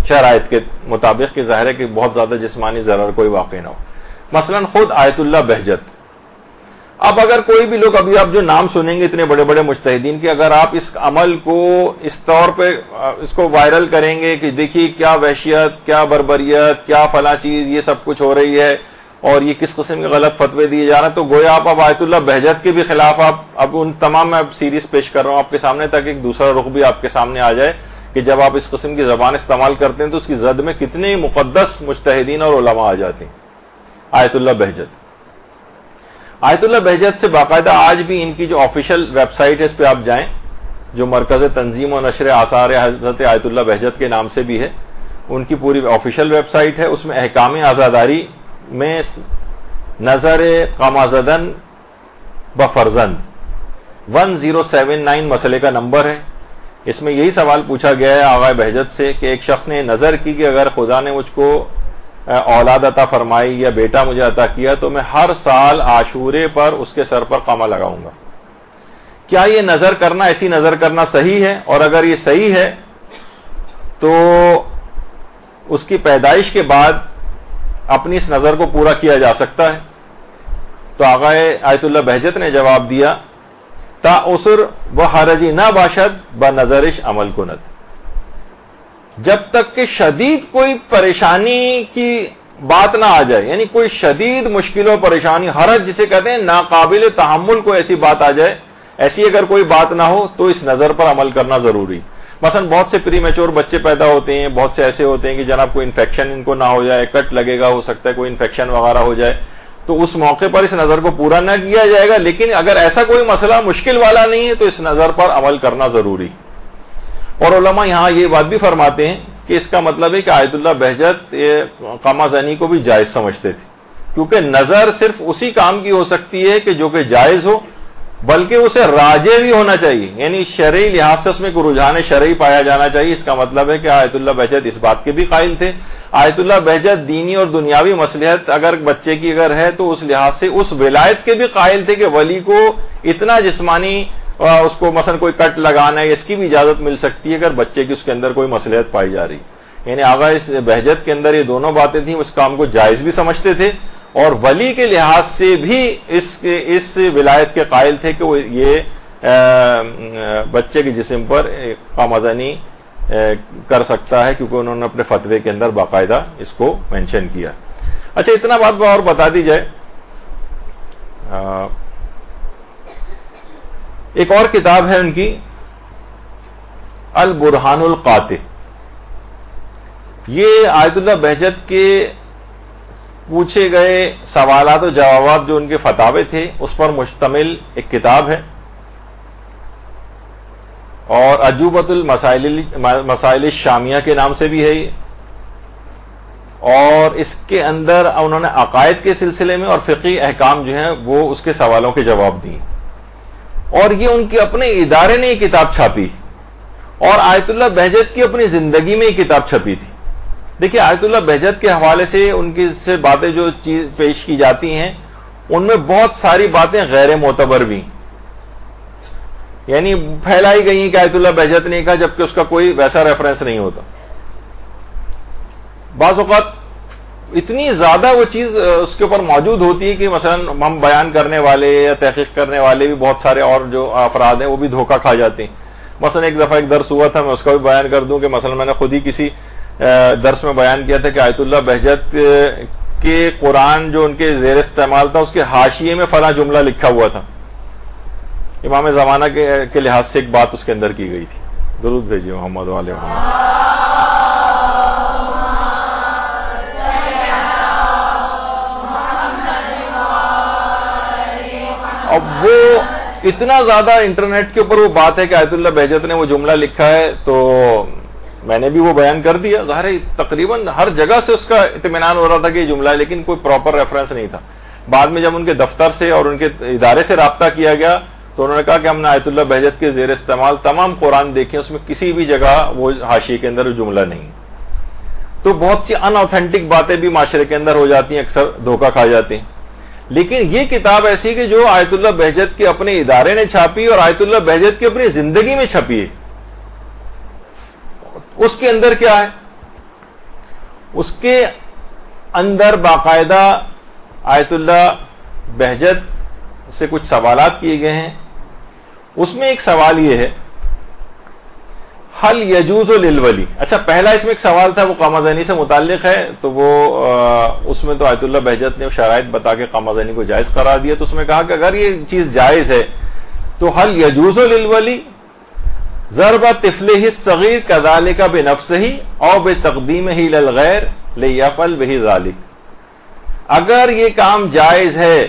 شرائط کے مطابق, کہ ظاہر ہے کہ بہت زیادہ جسمانی ضرر کوئی واقع نہ ہو. مثلا خود آیت اللہ بہجت. اب اگر کوئی بھی لوگ, ابھی آپ جو نام سنیں گے اتنے بڑے بڑے مجتہدین کے, اگر آپ اس عمل کو اس طور پہ اس کو وائرل کریں گے کہ دیکھیے کیا وحشیت, کیا بربریت, کیا فلاں چیز, یہ سب کچھ ہو رہی ہے اور یہ کس قسم کے غلط فتوے دیے جا رہے ہیں, تو گویا آپ اب آیت اللہ بہجت کے بھی خلاف آپ اب ان تمام, میں سیریز پیش کر رہا ہوں آپ کے سامنے تاکہ ایک دوسرا رخ بھی آپ کے سامنے آ جائے کہ جب آپ اس قسم کی زبان استعمال کرتے ہیں تو اس کی زد میں کتنے مقدس مجتہدین اور علماء آ جاتے ہیں. آیت اللہ بہجت. آیت اللہ بہجت سے باقاعدہ آج بھی ان کی جو آفیشیل ویب سائٹ ہے اس پہ آپ جائیں, جو مرکز تنظیم و نشر آثار حضرت آیت اللہ بہجت کے نام سے بھی ہے, ان کی پوری آفیشیل ویب سائٹ ہے. اس میں احکام عزاداری میں نظر قمازدن بفرزند 1079 مسئلے کا نمبر ہے. اس میں یہی سوال پوچھا گیا ہے آغا بہجت سے کہ ایک شخص نے نظر کی کہ اگر خدا نے مجھ کو اولاد عطا فرمائی یا بیٹا مجھے عطا کیا تو میں ہر سال عاشورے پر اس کے سر پر قمع لگاؤں گا. کیا یہ نظر کرنا, ایسی نظر کرنا صحیح ہے؟ اور اگر یہ صحیح ہے تو اس کی پیدائش کے بعد اپنی اس نظر کو پورا کیا جا سکتا ہے؟ تو آغا آیت اللہ بہجت نے جواب دیا, تا اسر و حرجی نہ باشد بنظرش عمل کند. جب تک کہ شدید کوئی پریشانی کی بات نہ آ جائے, یعنی کوئی شدید مشکل و پریشانی, حرج جسے کہتے ہیں ناقابل تحمل کوئی ایسی بات آ جائے, ایسی اگر کوئی بات نہ ہو تو اس نظر پر عمل کرنا ضروری. مثلا بہت سے پری میچور بچے پیدا ہوتے ہیں, بہت سے ایسے ہوتے ہیں کہ جناب کوئی انفیکشن ان کو نہ ہو جائے, کٹ لگے گا, ہو سکتا ہے کوئی انفیکشن وغیرہ ہو جائے, تو اس موقع پر اس نظر کو پورا نہ کیا جائے گا. لیکن اگر ایسا کوئی مسئلہ مشکل والا نہیں ہے تو اس نظر پر عمل کرنا ضروری. اور علماء یہاں یہ بات بھی فرماتے ہیں کہ اس کا مطلب ہے کہ آیت اللہ بہجت قمع زنی کو بھی جائز سمجھتے تھے, کیونکہ نظر صرف اسی کام کی ہو سکتی ہے کہ جو کہ جائز ہو, بلکہ اسے راجع بھی ہونا چاہیے، یعنی شرعی لحاظ سے اس میں کوئی رجحان شرعی پایا جانا چاہیے۔ اس کا مطلب ہے کہ آیت اللہ بہجت اس بات کے بھی قائل تھے۔ آیت اللہ بہجت دینی اور دنیاوی مصلحت اگر بچے کی اگر ہے تو اس لحاظ سے اس ولایت کے بھی قائل تھے کہ ولی کو اتنا جسمانی اس کو مثلا کوئی کٹ لگانا ہے، اس کی بھی اجازت مل سکتی ہے اگر بچے کی اس کے اندر کوئی مصلحت پائی جا رہی۔ یعنی آغا اس بہجت کے اندر یہ دونوں باتیں تھیں، اس کام کو جائز بھی سمجھتے تھے اور ولی کے لحاظ سے بھی اس ولایت کے قائل تھے کہ وہ یہ بچے کے جسم پر قامزنی کر سکتا ہے، کیونکہ انہوں نے اپنے فتوے کے اندر باقاعدہ اس کو مینشن کیا۔ اچھا اتنا بات اور بتا دی جائے، ایک اور کتاب ہے ان کی البرہان القاطع، یہ آیت اللہ بہجت کے پوچھے گئے سوالات و جوابات جو ان کے فتاوے تھے اس پر مشتمل ایک کتاب ہے، اور عجوبۃ المسائل الشامیہ کے نام سے بھی ہے یہ، اور اس کے اندر انہوں نے عقائد کے سلسلے میں اور فقہی احکام جو ہیں وہ اس کے سوالوں کے جواب دیے، اور یہ ان کے اپنے ادارے نے یہ کتاب چھاپی، اور آیت اللہ بہجت کی اپنی زندگی میں یہ کتاب چھپی تھی۔ دیکھیے آیت اللہ بہجت کے حوالے سے ان کی سے باتیں جو چیز پیش کی جاتی ہیں ان میں بہت ساری باتیں غیر معتبر بھی، یعنی پھیلائی گئی ہیں کہ آیت اللہ بہجت نے کہا جبکہ اس کا کوئی ویسا ریفرنس نہیں ہوتا۔ بعض اوقات اتنی زیادہ وہ چیز اس کے اوپر موجود ہوتی ہے کہ مثلا ہم بیان کرنے والے یا تحقیق کرنے والے بھی بہت سارے اور جو افراد ہیں وہ بھی دھوکہ کھا جاتے ہیں۔ مثلا ایک دفعہ ایک درس ہوا تھا، میں اس کا بھی بیان کر دوں کہ مثلا میں نے خود ہی کسی درس میں بیان کیا تھا کہ آیت اللہ بہجت کے قرآن جو ان کے زیر استعمال تھا اس کے حاشیے میں فلاں جملہ لکھا ہوا تھا، امام زمانہ کے لحاظ سے ایک بات اس کے اندر کی گئی تھی۔ درود بھیجیے محمد علیہ محمد۔ اب وہ اتنا زیادہ انٹرنیٹ کے اوپر وہ بات ہے کہ آیت اللہ بہجت نے وہ جملہ لکھا ہے، تو میں نے بھی وہ بیان کر دیا، ظاہر ہے تقریباً ہر جگہ سے اس کا اطمینان ہو رہا تھا کہ یہ جملہ ہے، لیکن کوئی پراپر ریفرنس نہیں تھا۔ بعد میں جب ان کے دفتر سے اور ان کے ادارے سے رابطہ کیا گیا تو انہوں نے کہا کہ ہم نے آیت اللہ بہجت کے زیر استعمال تمام قرآن دیکھے، اس میں کسی بھی جگہ وہ حاشیے کے اندر جملہ نہیں۔ تو بہت سی ان اوتھینٹک باتیں بھی معاشرے کے اندر ہو جاتی ہیں، اکثر دھوکہ کھا جاتے ہیں۔ لیکن یہ کتاب ایسی کہ جو آیت اللہ بہجت کے اپنے ادارے نے چھاپی اور آیت اللہ بہجت کی اپنی زندگی میں چھپی ہے، اس کے اندر کیا ہے؟ اس کے اندر باقاعدہ آیت اللہ بہجت سے کچھ سوالات کیے گئے ہیں۔ اس میں ایک سوال یہ ہے، حل یجوز للولی۔ اچھا پہلا اس میں ایک سوال تھا وہ قامزنی سے متعلق ہے، تو وہ اس میں تو آیت اللہ بہجت نے شرائط بتا کے قامزنی کو جائز قرار دیا، تو اس میں کہا کہ اگر یہ چیز جائز ہے تو حل یجوز للولی ضرب طفلہ الصغیر کذالک بنفسہ او بتقدیمہ للغیر لیفعل بہ ذلک۔ اگر یہ کام جائز ہے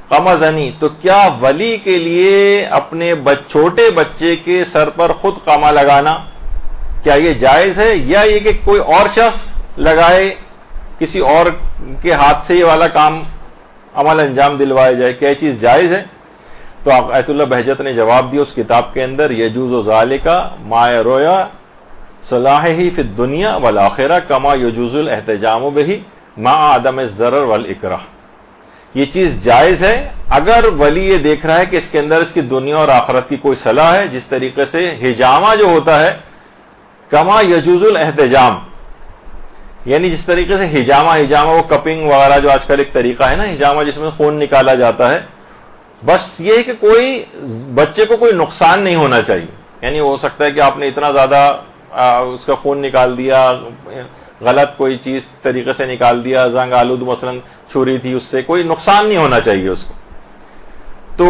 قامزنی تو کیا ولی کے لیے اپنے چھوٹے بچے کے سر پر خود قامہ لگانا کیا یہ جائز ہے، یا یہ کہ کوئی اور شخص لگائے، کسی اور کے ہاتھ سے یہ والا کام عمل انجام دلوایا جائے، کیا یہ چیز جائز ہے؟ تو آیت اللہ بہجت نے جواب دیا اس کتاب کے اندر، یجوز ذالک ما یرویا صلاحہ فی الدنیا والآخرہ کما یجوز الاحتجام بہ مع عدم الضرر والاکراہ۔ یہ چیز جائز ہے اگر ولی یہ دیکھ رہا ہے کہ اس کے اندر اس کی دنیا اور آخرت کی کوئی صلاح ہے، جس طریقے سے حجامہ جو ہوتا ہے کما یجوز الاحتجام، یعنی جس طریقے سے حجامہ وہ کپنگ وغیرہ جو آج کل ایک طریقہ ہے نا حجامہ جس میں خون نکالا جاتا ہے، بس یہ ہے کہ کوئی بچے کو کوئی نقصان نہیں ہونا چاہیے، یعنی ہو سکتا ہے کہ آپ نے اتنا زیادہ اس کا خون نکال دیا، غلط کوئی چیز طریقے سے نکال دیا، زنگ آلود مثلا چھری تھی، اس سے کوئی نقصان نہیں ہونا چاہیے اس کو۔ تو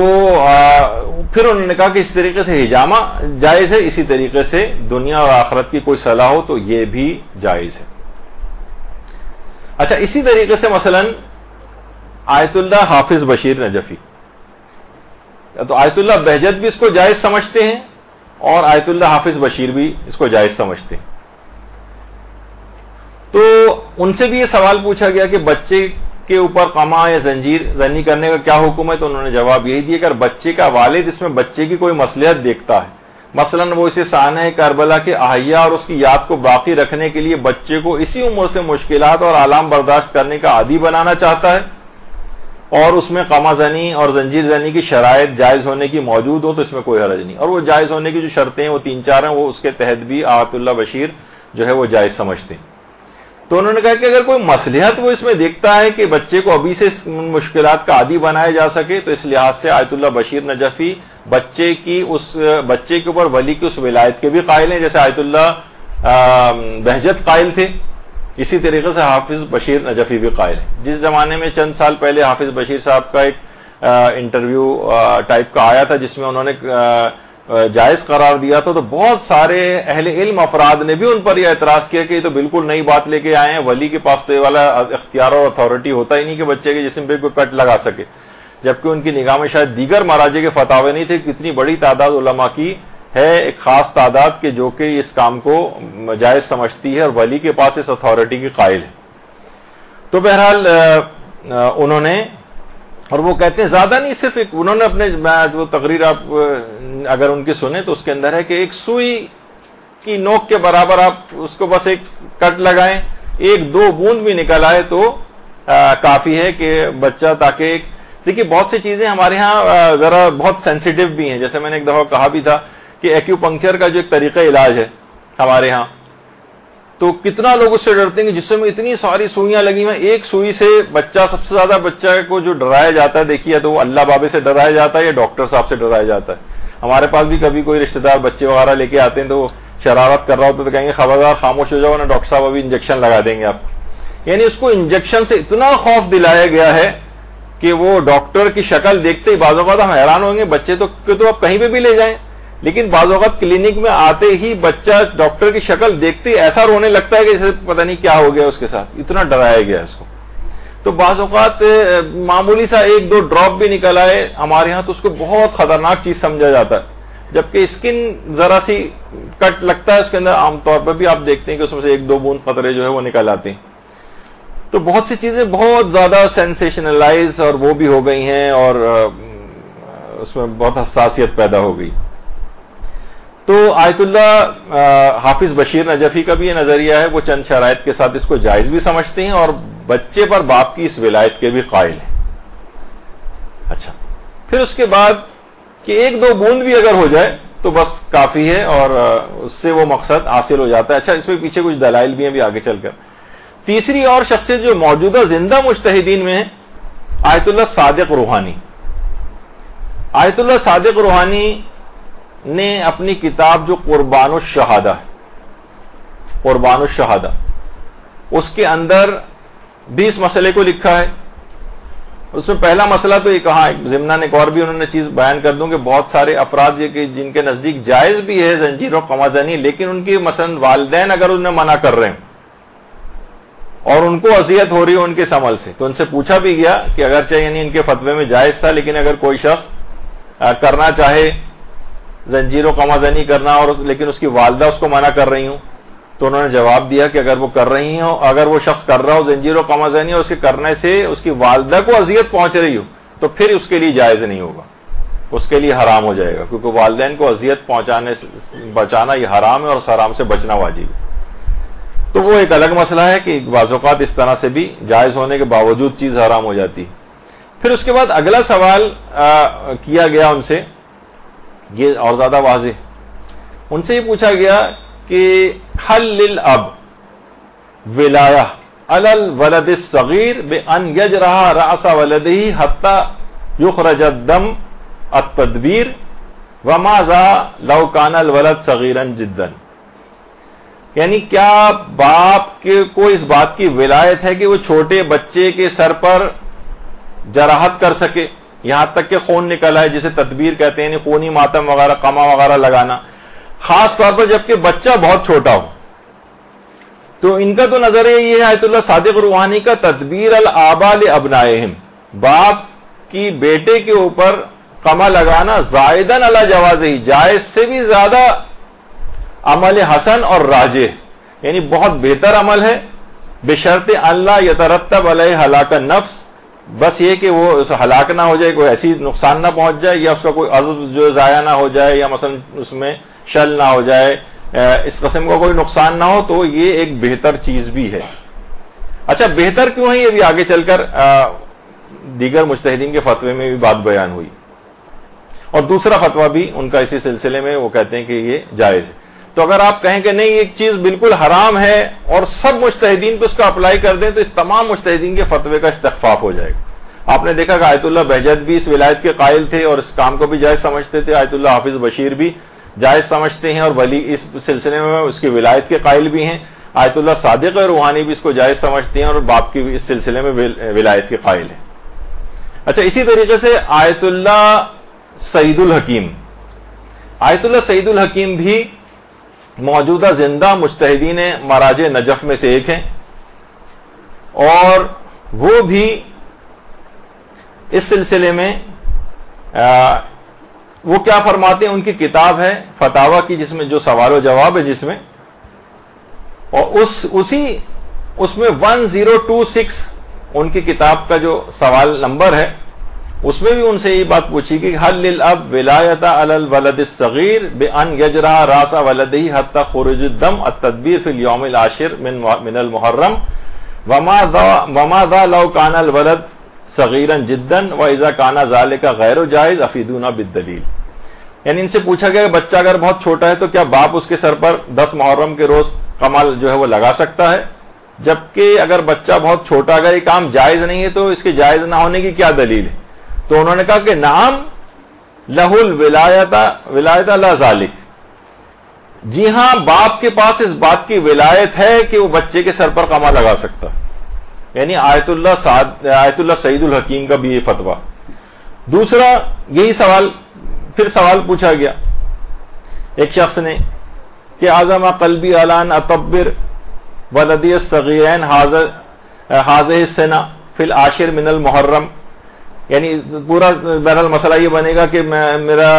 پھر انہوں نے کہا کہ اس طریقے سے حجامہ جائز ہے، اسی طریقے سے دنیا اور آخرت کی کوئی صلاح ہو تو یہ بھی جائز ہے۔ اچھا اسی طریقے سے مثلا آیت اللہ حافظ بشیر نجفی، تو آیت اللہ بہجت بھی اس کو جائز سمجھتے ہیں اور آیت اللہ حافظ بشیر بھی اس کو جائز سمجھتے ہیں۔ تو ان سے بھی یہ سوال پوچھا گیا کہ بچے کے اوپر قما یا زنجیر زنی کرنے کا کیا حکم ہے؟ تو انہوں نے جواب یہی دیا کہ اگر بچے کا والد اس میں بچے کی کوئی مصلحت دیکھتا ہے، مثلاً وہ اسے سانحہ کربلا کے احیا اور اس کی یاد کو باقی رکھنے کے لیے بچے کو اسی عمر سے مشکلات اور آلام برداشت کرنے کا عادی بنانا چاہتا ہے، اور اس میں قما زنی اور زنجیر زنی کی شرائط جائز ہونے کی موجود ہو، تو اس میں کوئی حرج نہیں. اور وہ جائز ہونے کی جو شرطیں ہیں وہ 3-4 ہیں، وہ اس کے تحت بھی آیت اللہ بشیر جو ہے وہ جائز سمجھتے ہیں. تو انہوں نے کہا کہ اگر کوئی مصلحت وہ اس میں دیکھتا ہے کہ بچے کو ابھی سے مشکلات کا عادی بنایا جا سکے، تو اس لحاظ سے آیت اللہ بشیر نجفی بچے کے اوپر ولی کی اس ولایت کے بھی قائل ہیں جیسے آیت اللہ بہجت قائل تھے. اسی طریقے سے حافظ بشیر نجفی بھی قائل ہیں. جس زمانے میں چند سال پہلے حافظ بشیر صاحب کا ایک انٹرویو ٹائپ کا آیا تھا جس میں انہوں نے جائز قرار دیا تھا، تو بہت سارے اہل علم افراد نے بھی ان پر یہ اعتراض کیا کہ یہ تو بالکل نئی بات لے کے آئے ہیں، ولی کے پاس تو یہ والا اختیار اور اتھارٹی ہوتا ہی نہیں کہ بچے کے جسم پہ کوئی کٹ لگا سکے، جبکہ ان کی نگاہ میں شاید دیگر مراجع کے فتاوے نہیں تھے. کتنی بڑی تعداد علماء کی ہے، ایک خاص تعداد کے جو کہ اس کام کو جائز سمجھتی ہے اور ولی کے پاس اس اتھارٹی کی قائل ہے. تو بہرحال انہوں نے، اور وہ کہتے ہیں زیادہ نہیں، صرف ایک انہوں نے اپنے وہ تقریر آپ اگر ان کی سنیں تو اس کے اندر ہے کہ ایک سوئی کی نوک کے برابر آپ اس کو بس ایک کٹ لگائیں، 1-2 بوند بھی نکل آئے تو کافی ہے کہ بچہ، تاکہ دیکھیے بہت سی چیزیں ہمارے ہاں ذرا بہت سینسیٹیو بھی ہیں. جیسے میں نے ایک دفعہ کہا بھی تھا کہ ایکیوپنکچر کا جو ایک طریقہ علاج ہے ہمارے ہاں، تو کتنا لوگ اس سے ڈرتے ہیں کہ جسم میں اتنی ساری سوئیاں لگی ہوئی ہیں، ایک سوئی سے بچہ، سب سے زیادہ بچہ کو جو ڈرایا جاتا ہے دیکھیے تو وہ اللہ بابے سے ڈرایا جاتا ہے یا ڈاکٹر صاحب سے ڈرایا جاتا ہے. ہمارے پاس بھی کبھی کوئی رشتہ دار بچے وغیرہ لے کے آتے ہیں تو وہ شرارت کر رہا ہوتا تو کہیں گے خبردار خاموش ہو جاؤ نا ڈاکٹر صاحب ابھی انجیکشن لگا دیں گے آپ. یعنی اس کو انجیکشن سے اتنا خوف دلایا گیا ہے کہ وہ ڈاکٹر کی شکل دیکھتے ہی بعض اوقات ہم حیران ہوں گے، بچے تو آپ کہیں پہ بھی لے جائیں، لیکن بعض اوقات کلینک میں آتے ہی بچہ ڈاکٹر کی شکل دیکھتے ہی ایسا رونے لگتا ہے کہ جیسے پتہ نہیں کیا ہو گیا اس کے ساتھ، اتنا ڈرایا گیا اس کو. تو بعض اوقات معمولی سا 1-2 ڈراپ بھی نکل آئے ہمارے ہاں تو اس کو بہت خطرناک چیز سمجھا جاتا ہے، جبکہ اسکن ذرا سی کٹ لگتا ہے اس کے اندر عام طور پر بھی آپ دیکھتے ہیں کہ اس میں سے 1-2 بوند قطرے جو ہے وہ نکل آتے ہیں. تو بہت سی چیزیں بہت زیادہ سینسیشنلائز اور وہ بھی ہو گئی ہیں اور اس میں بہت حساسیت پیدا ہو گئی. تو آیت اللہ حافظ بشیر نجفی کا بھی یہ نظریہ ہے، وہ چند شرائط کے ساتھ اس کو جائز بھی سمجھتے ہیں اور بچے پر باپ کی اس ولایت کے بھی قائل ہیں. اچھا، پھر اس کے بعد کہ 1-2 بوند بھی اگر ہو جائے تو بس کافی ہے اور اس سے وہ مقصد حاصل ہو جاتا ہے. اچھا، اس میں پیچھے کچھ دلائل بھی ہیں بھی آگے چل کر. تیسری اور شخصیت جو موجودہ زندہ مجتہدین میں ہے آیت اللہ صادق روحانی. آیت اللہ صادق روحانی نے اپنی کتاب جو قربان الشہادہ اس کے اندر 20 مسئلے کو لکھا ہے. اس میں پہلا مسئلہ تو یہ کہا، ضمناً ایک اور بھی انہوں نے چیز بیان کر دوں کہ بہت سارے افراد یہ کہ جن کے نزدیک جائز بھی ہے زنجیر اور قما زنی، لیکن ان کی مثلا والدین اگر انہیں منع کر رہے ہیں اور ان کو اذیت ہو رہی ہے ان کے اس عمل سے، تو ان سے پوچھا بھی گیا کہ اگرچہ یعنی ان کے فتوے میں جائز تھا، لیکن اگر کوئی شخص کرنا چاہے زنجیر و قما زنی کرنا اور لیکن اس کی والدہ اس کو منع کر رہی ہوں، تو انہوں نے جواب دیا کہ اگر وہ کر رہی ہوں، اگر وہ شخص کر رہا ہو زنجیر و قما زنی اور اس کے کرنے سے اس کی والدہ کو اذیت پہنچ رہی ہو تو پھر اس کے لیے جائز نہیں ہوگا، اس کے لیے حرام ہو جائے گا، کیونکہ والدین کو اذیت پہنچانے سے بچانا یہ حرام ہے اور اس حرام سے بچنا واجب ہے. تو وہ ایک الگ مسئلہ ہے کہ بعض اوقات اس طرح سے بھی جائز ہونے کے باوجود چیز حرام ہو جاتی. پھر اس کے بعد اگلا سوال کیا گیا ان سے، یہ اور زیادہ واضح، ان سے یہ پوچھا گیا کہ حل للاب ولایہ علی الولد الصغیر بان یجرح رأس ولدہ حتی یخرج الدم التدبیر وماذا لو کان الولد صغیرا جدا. یعنی کیا باپ کو اس بات کی ولایت ہے کہ وہ چھوٹے بچے کے سر پر جراحت کر سکے یہاں تک کہ خون نکل آئے، جسے تدبیر کہتے ہیں، یعنی خونی ماتم وغیرہ قما وغیرہ لگانا، خاص طور پر جبکہ بچہ بہت چھوٹا ہو. تو ان کا تو نظریہ یہ ہے آیت اللہ صادق روحانی کا، تدبیر الآباء لابنائہم، باپ کی بیٹے کے اوپر قما لگانا زائدن علی جوازہ، جائز سے بھی زیادہ عمل حسن اور راجح، یعنی بہت بہتر عمل ہے بشرط اللہ یترتب علیہ ہلاک النفس، بس یہ کہ وہ ہلاک نہ ہو جائے، کوئی ایسی نقصان نہ پہنچ جائے، یا اس کا کوئی عزب جو ضائع نہ ہو جائے، یا مثلا اس میں شل نہ ہو جائے، اس قسم کا کوئی نقصان نہ ہو، تو یہ ایک بہتر چیز بھی ہے۔ اچھا بہتر کیوں ہے، یہ بھی آگے چل کر دیگر مجتہدین کے فتوے میں بھی بات بیان ہوئی، اور دوسرا فتویٰ بھی ان کا اسی سلسلے میں، وہ کہتے ہیں کہ یہ جائز ہے۔ تو اگر آپ کہیں کہ نہیں ایک چیز بالکل حرام ہے اور سب مجتہدین کو اس کا اپلائی کر دیں، تو اس تمام مجتہدین کے فتوے کا استخفاف ہو جائے گا۔ آپ نے دیکھا کہ آیت اللہ بہجت بھی اس ولایت کے قائل تھے اور اس کام کو بھی جائز سمجھتے تھے، آیت اللہ حافظ بشیر بھی جائز سمجھتے ہیں اور ولی اس سلسلے میں اس کی ولایت کے قائل بھی ہیں، آیت اللہ صادق روحانی بھی اس کو جائز سمجھتے ہیں اور باپ کی بھی اس سلسلے میں ولایت کے قائل ہیں۔ اچھا اسی طریقے سے آیت اللہ سعید الحکیم، آیت اللہ سعید الحکیم بھی موجودہ زندہ مجتہدین مراجع نجف میں سے ایک ہیں، اور وہ بھی اس سلسلے میں وہ کیا فرماتے ہیں، ان کی کتاب ہے فتاوی کی، جس میں جو سوال و جواب ہے جس میں، اور اس میں 1026 ان کی کتاب کا جو سوال نمبر ہے، اس میں بھی ان سے یہ بات پوچھی کہ حل للاب ولایت علی الولد الصغیر بان یجرح راس ولدہ حتی خروج الدم التدبیر فی اليوم العاشر من المحرم وما ذا لو کان الولد صغیرا جدا واذا کان ذلک غیر جائز افیدونا بالدلیل۔ یعنی ان سے پوچھا گیا کہ بچہ اگر بہت چھوٹا ہے تو کیا باپ اس کے سر پر 10 محرم کے روز کمال جو ہے وہ لگا سکتا ہے، جبکہ اگر بچہ بہت چھوٹا، اگر یہ کام جائز نہیں ہے تو اس کے جائز نہ ہونے کی کیا دلیل ہے؟ تو انہوں نے کہا کہ نعم لہ الولایت لا ذالک، جی ہاں باپ کے پاس اس بات کی ولایت ہے کہ وہ بچے کے سر پر قمع لگا سکتا، یعنی آیت اللہ سعید الحکیم کا بھی یہ فتویٰ۔ دوسرا یہی سوال پوچھا گیا ایک شخص نے کہ اعظم قلبی علان اطبر ولدی الصغیرین حاضہ السنہ فی العاشر من المحرم، یعنی پورا بہرحال مسئلہ یہ بنے گا کہ میرا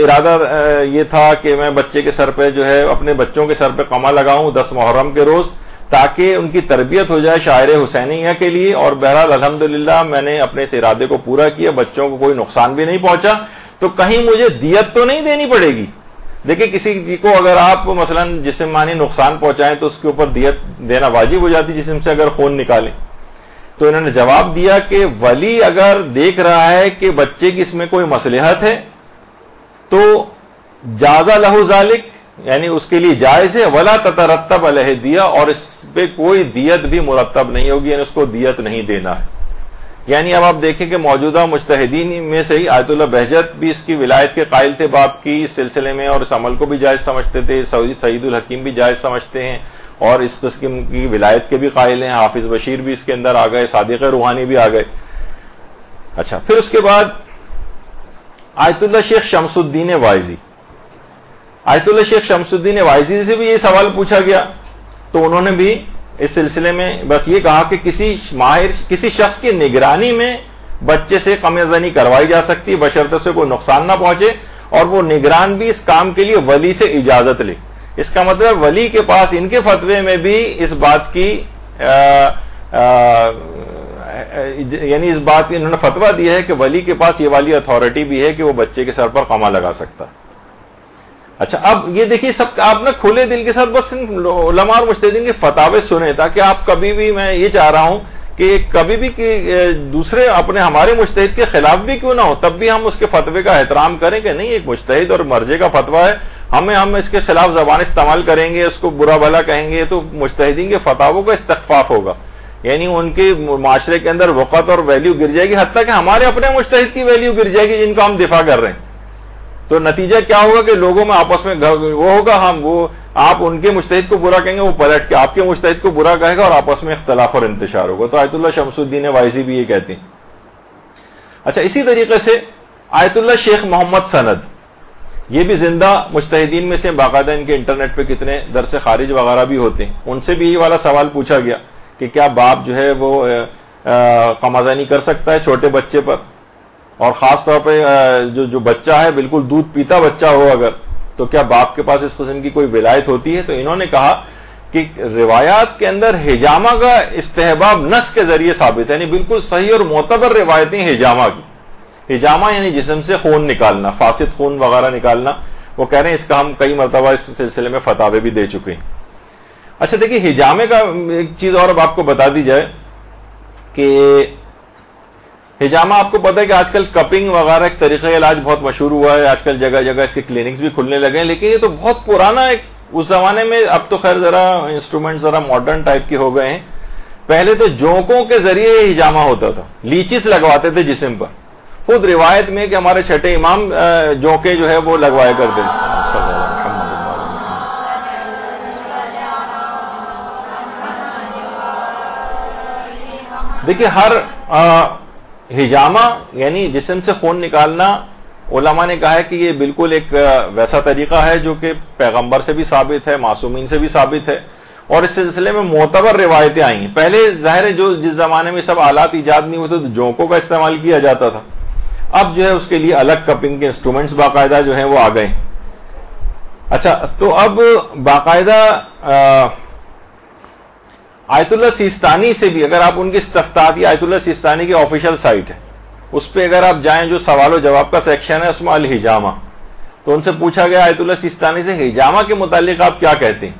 ارادہ یہ تھا کہ میں بچے کے سر پہ جو ہے اپنے بچوں کے سر پہ قمع لگاؤں 10 محرم کے روز، تاکہ ان کی تربیت ہو جائے شاعر حسینیہ کے لیے، اور بہرحال الحمدللہ میں نے اپنے اس ارادے کو پورا کیا، بچوں کو کوئی نقصان بھی نہیں پہنچا، تو کہیں مجھے دیت تو نہیں دینی پڑے گی؟ دیکھیں کسی کو اگر آپ مثلا جسمانی نقصان پہنچائیں تو اس کے اوپر دیت دینا واجب ہو جاتی جسم سے اگر خون نکالیں۔ تو انہوں نے جواب دیا کہ ولی اگر دیکھ رہا ہے کہ بچے کی اس میں کوئی مصلحت ہے تو جازا لہو ذالک، یعنی اس کے لیے جائز ہے، ولا تترتب علیہ دیہ، اور اس پہ کوئی دیت بھی مرتب نہیں ہوگی، یعنی اس کو دیت نہیں دینا ہے۔ یعنی اب آپ دیکھیں کہ موجودہ مجتہدین میں سے ہی آیت اللہ بہجت بھی اس کی ولایت کے قائل تھے باپ کی اس سلسلے میں، اور اس عمل کو بھی جائز سمجھتے تھے، سعید الحکیم بھی جائز سمجھتے ہیں اور اس قسم کی ولایت کے بھی قائل ہیں، حافظ بشیر بھی اس کے اندر آ گئے، صادق روحانی بھی آ گئے۔ اچھا پھر اس کے بعد آیت اللہ شیخ شمس الدین وائزی، آیت اللہ شیخ شمس الدین وائزی سے بھی یہ سوال پوچھا گیا، تو انہوں نے بھی اس سلسلے میں بس یہ کہا کہ کسی شخص کی نگرانی میں بچے سے قمع زنی کروائی جا سکتی ہے بشرط سے کوئی نقصان نہ پہنچے، اور وہ نگران بھی اس کام کے لیے ولی سے اجازت لے۔ اس کا مطلب ولی کے پاس ان کے فتوے میں بھی اس بات کی یعنی اس بات کی انہوں نے فتویٰ دیا ہے کہ ولی کے پاس یہ والی اتھارٹی بھی ہے کہ وہ بچے کے سر پر قمع لگا سکتا۔ اچھا اب یہ دیکھیے سب آپ نے کھلے دل کے ساتھ بس علماء اور مجتہدین کے فتاوے سنے، تاکہ آپ کبھی بھی، میں یہ چاہ رہا ہوں کہ کبھی بھی دوسرے ہمارے مجتہد کے خلاف بھی کیوں نہ ہو، تب بھی ہم اس کے فتوے کا احترام کریں کہ نہیں ایک مجتہد اور مرجع کا فتویٰ ہے، ہم اس کے خلاف زبان استعمال کریں گے، اس کو برا بھلا کہیں گے تو مجتہدین کے فتاووں کا استخفاف ہوگا، یعنی ان کے معاشرے کے اندر وقت اور ویلیو گر جائے گی، حتیٰ کہ ہمارے اپنے مجتہد کی ویلیو گر جائے گی جن کا ہم دفاع کر رہے ہیں۔ تو نتیجہ کیا ہوگا کہ لوگوں میں آپس میں وہ ہوگا، آپ ان کے مجتہد کو برا کہیں گے، وہ پلٹ کے آپ کے مجتہد کو برا کہے گا اور آپس میں اختلاف اور انتشار ہوگا۔ تو آیت اللہ شمس الدین وائزی بھی یہ کہتے ہیں۔ اچھا اسی طریقے سے آیت اللہ شیخ محمد سند، یہ بھی زندہ مجتہدین میں سے، باقاعدہ ان کے انٹرنیٹ پہ کتنے درس خارج وغیرہ بھی ہوتے ہیں، ان سے بھی یہ والا سوال پوچھا گیا کہ کیا باپ جو ہے وہ قمع زنی کر سکتا ہے چھوٹے بچے پر، اور خاص طور پہ جو بچہ ہے بالکل دودھ پیتا بچہ ہو اگر، تو کیا باپ کے پاس اس قسم کی کوئی ولایت ہوتی ہے؟ تو انہوں نے کہا کہ کہ روایات کے اندر حجامہ کا استحباب نص کے ذریعے ثابت ہے، یعنی بالکل صحیح اور معتبر روایتیں حجامہ کی. حجامہ یعنی جسم سے خون نکالنا، فاسد خون وغیرہ نکالنا. وہ کہہ رہے ہیں اس کا ہم کئی مرتبہ اس سلسلے میں فتاوے بھی دے چکے ہیں. اچھا دیکھیے حجامے کا ایک چیز اور اب آپ کو بتا دی جائے کہ حجامہ آپ کو پتا ہے کہ آج کل کپنگ وغیرہ ایک طریقہ علاج بہت مشہور ہوا ہے، آج کل جگہ جگہ اس کے کلینکس بھی کھلنے لگے ہیں، لیکن یہ تو بہت پرانا ایک اس زمانے میں، اب تو خیر ذرا انسٹرومنٹ ذرا ماڈرن ٹائپ کے ہو گئے ہیں. پہلے تو جونکوں کے ذریعے یہ حجامہ ہوتا تھا، لیچس لگواتے تھے جسم پر. خود روایت میں کہ ہمارے چھٹے امام جونکے جو ہے وہ لگوایا کرتے تھے. دیکھیے ہر حجامہ یعنی جسم سے خون نکالنا، علماء نے کہا ہے کہ یہ بالکل ایک ویسا طریقہ ہے جو کہ پیغمبر سے بھی ثابت ہے، معصومین سے بھی ثابت ہے، اور اس سلسلے میں معتبر روایتیں آئی ہیں. پہلے ظاہر ہے جس زمانے میں سب آلات ایجاد نہیں ہوئے تو جونکوں کا استعمال کیا جاتا تھا. اب جو ہے اس کے لیے الگ کپنگ کے انسٹرومنٹس باقاعدہ جو ہیں وہ آ گئے. اچھا تو اب باقاعدہ آیت اللہ سیستانی سے بھی، اگر آپ ان کی استفتاحی آیت اللہ سیستانی کی آفیشیل سائٹ ہے اس پہ اگر آپ جائیں، جو سوال و جواب کا سیکشن ہے اس میں الحجامہ، تو ان سے پوچھا گیا آیت اللہ سیستانی سے حجامہ کے متعلق آپ کیا کہتے ہیں.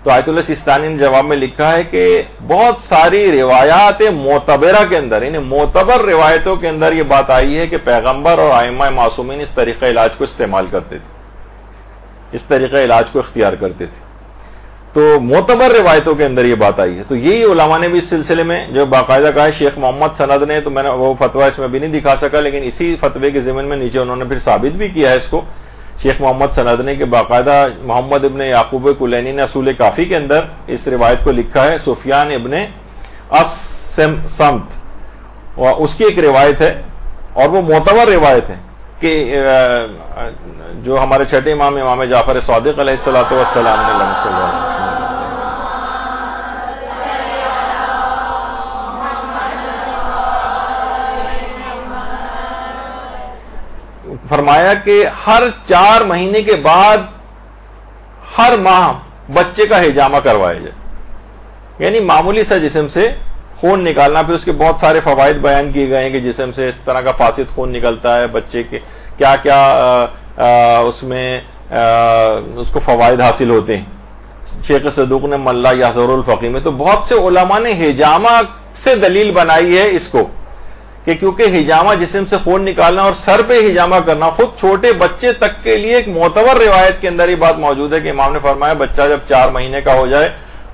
تو آیت اللہ سیستانی نے جواب میں لکھا ہے کہ بہت ساری روایات معتبرہ کے اندر، یعنی معتبر روایتوں کے اندر یہ بات آئی ہے کہ پیغمبر اور ائمہ معصومین اس طریقہ علاج کو استعمال کرتے تھے، اس طریقہ علاج کو اختیار کرتے تھے. تو معتبر روایتوں کے اندر یہ بات آئی ہے. تو یہی علماء نے بھی اس سلسلے میں جو باقاعدہ کہا ہے. شیخ محمد سند نے، تو میں نے وہ فتویٰ اس میں بھی نہیں دکھا سکا، لیکن اسی فتوے کے ضمن میں نیچے انہوں نے پھر ثابت بھی کیا ہے اس کو، شیخ محمد سند نے، کہ باقاعدہ محمد ابن یعقوب کلینی نے اصول کافی کے اندر اس روایت کو لکھا ہے. سفیان ابن السمت اس کی ایک روایت ہے اور وہ معتبر روایت ہے کہ جو ہمارے چھٹے امام جعفر صادق علیہ الصلوۃ والسلام نے فرمایا کہ ہر 4 مہینے کے بعد ہر ماہ بچے کا حجامہ کروایا جائے. یعنی معمولی سا جسم سے خون نکالنا. پھر اس کے بہت سارے فوائد بیان کیے گئے ہیں کہ جسم سے اس طرح کا فاسد خون نکلتا ہے، بچے کے کیا کیا اس میں اس کو فوائد حاصل ہوتے ہیں. شیخ صدوق نے ملا یحضر الفقی میں، تو بہت سے علماء نے حجامہ سے دلیل بنائی ہے اس کو کہ کیونکہ حجامہ جسم سے خون نکالنا اور سر پہ حجامہ کرنا خود چھوٹے بچے تک کے لیے ایک معتبر روایت کے اندر یہ بات موجود ہے کہ امام نے فرمایا بچہ جب 4 مہینے کا ہو جائے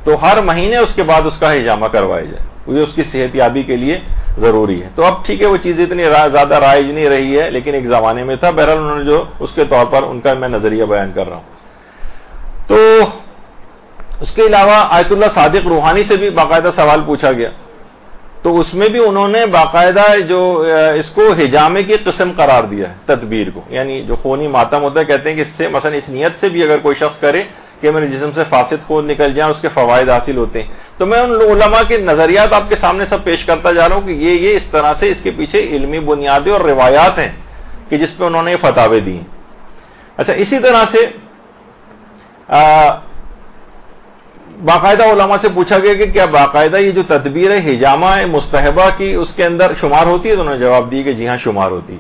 تو ہر مہینے اس کے بعد اس کا حجامہ کروایا جائے، یہ اس کی صحت یابی کے لیے ضروری ہے. تو اب ٹھیک ہے وہ چیز اتنی زیادہ رائج نہیں رہی ہے، لیکن ایک زمانے میں تھا. بہرحال انہوں نے جو اس کے طور پر ان کا میں نظریہ بیان کر رہا ہوں. تو اس کے علاوہ آیت اللہ صادق روحانی سے بھی باقاعدہ سوال پوچھا گیا، تو اس میں بھی انہوں نے باقاعدہ جو اس کو حجامے کی قسم قرار دیا ہے، تدبیر کو، یعنی جو خونی ماتم ہوتا ہے، کہتے ہیں کہ اس سے مثلا اس نیت سے بھی اگر کوئی شخص کرے کہ میرے جسم سے فاسد خون نکل جائیں، اس کے فوائد حاصل ہوتے ہیں. تو میں ان علماء کے نظریات آپ کے سامنے سب پیش کرتا جا رہا ہوں کہ یہ اس طرح سے اس کے پیچھے علمی بنیادیں اور روایات ہیں کہ جس پہ انہوں نے فتاوے دی ہیں. اچھا اسی طرح سے باقاعدہ علماء سے پوچھا گیا کہ کیا باقاعدہ یہ جو تدبیر ہے حجامہ مستحبہ کی اس کے اندر شمار ہوتی ہے؟ تو انہوں نے جواب دی کہ جی ہاں شمار ہوتی ہے.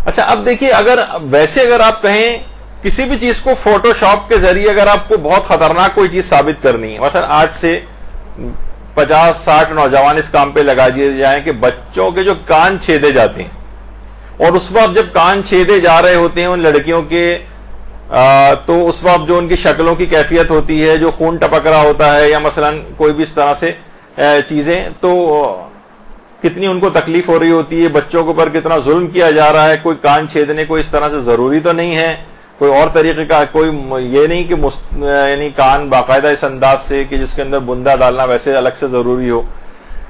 اچھا اب دیکھیے اگر آپ کہیں کسی بھی چیز کو فوٹو شاپ کے ذریعے اگر آپ کو بہت خطرناک کوئی چیز ثابت کرنی ہے، مثلا آج سے 50-60 نوجوان اس کام پہ لگا دیے جائیں کہ بچوں کے جو کان چھیدے جاتے ہیں، اور اس وقت جب کان چھیدے جا رہے ہوتے ہیں ان لڑکیوں کے تو اس وقت جو ان کی شکلوں کی کیفیت ہوتی ہے، جو خون ٹپک رہا ہوتا ہے یا مثلا کوئی بھی اس طرح سے چیزیں، تو کتنی ان کو تکلیف ہو رہی ہوتی ہے، بچوں کے اوپر کتنا ظلم کیا جا رہا ہے. کوئی کان چھیدنے کو اس طرح سے ضروری تو نہیں ہے، کوئی اور طریقے کا، کوئی یہ نہیں کہ یعنی کان باقاعدہ اس انداز سے کہ جس کے اندر بندہ ڈالنا ویسے الگ سے ضروری ہو،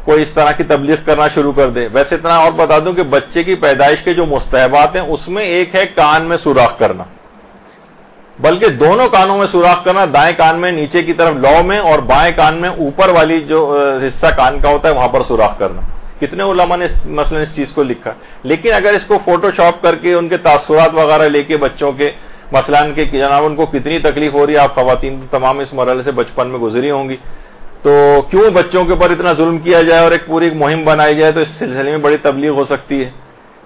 کوئی اس طرح کی تبلیغ کرنا شروع کر دے. ویسے اتنا اور بتا دوں کہ بچے کی پیدائش کے جو مستحبات ہیں اس میں ایک ہے کان میں سوراخ کرنا، بلکہ دونوں کانوں میں سوراخ کرنا، دائیں کان میں نیچے کی طرف لو میں اور بائیں کان میں اوپر والی جو حصہ کان کا ہوتا ہے وہاں پر سوراخ کرنا. کتنے علماء نے مثلا اس چیز کو لکھا. لیکن اگر اس کو فوٹو شاپ کر کے ان کے تاثرات وغیرہ لے کے بچوں کے مثلاً کہ جناب ان کو کتنی تکلیف ہو رہی ہے. آپ خواتین تمام اس مرحلے سے بچپن میں گزری ہوں گی, تو کیوں بچوں کے اوپر اتنا ظلم کیا جائے اور ایک پوری مہم بنائی جائے, تو اس سلسلے میں بڑی تبلیغ ہو سکتی ہے,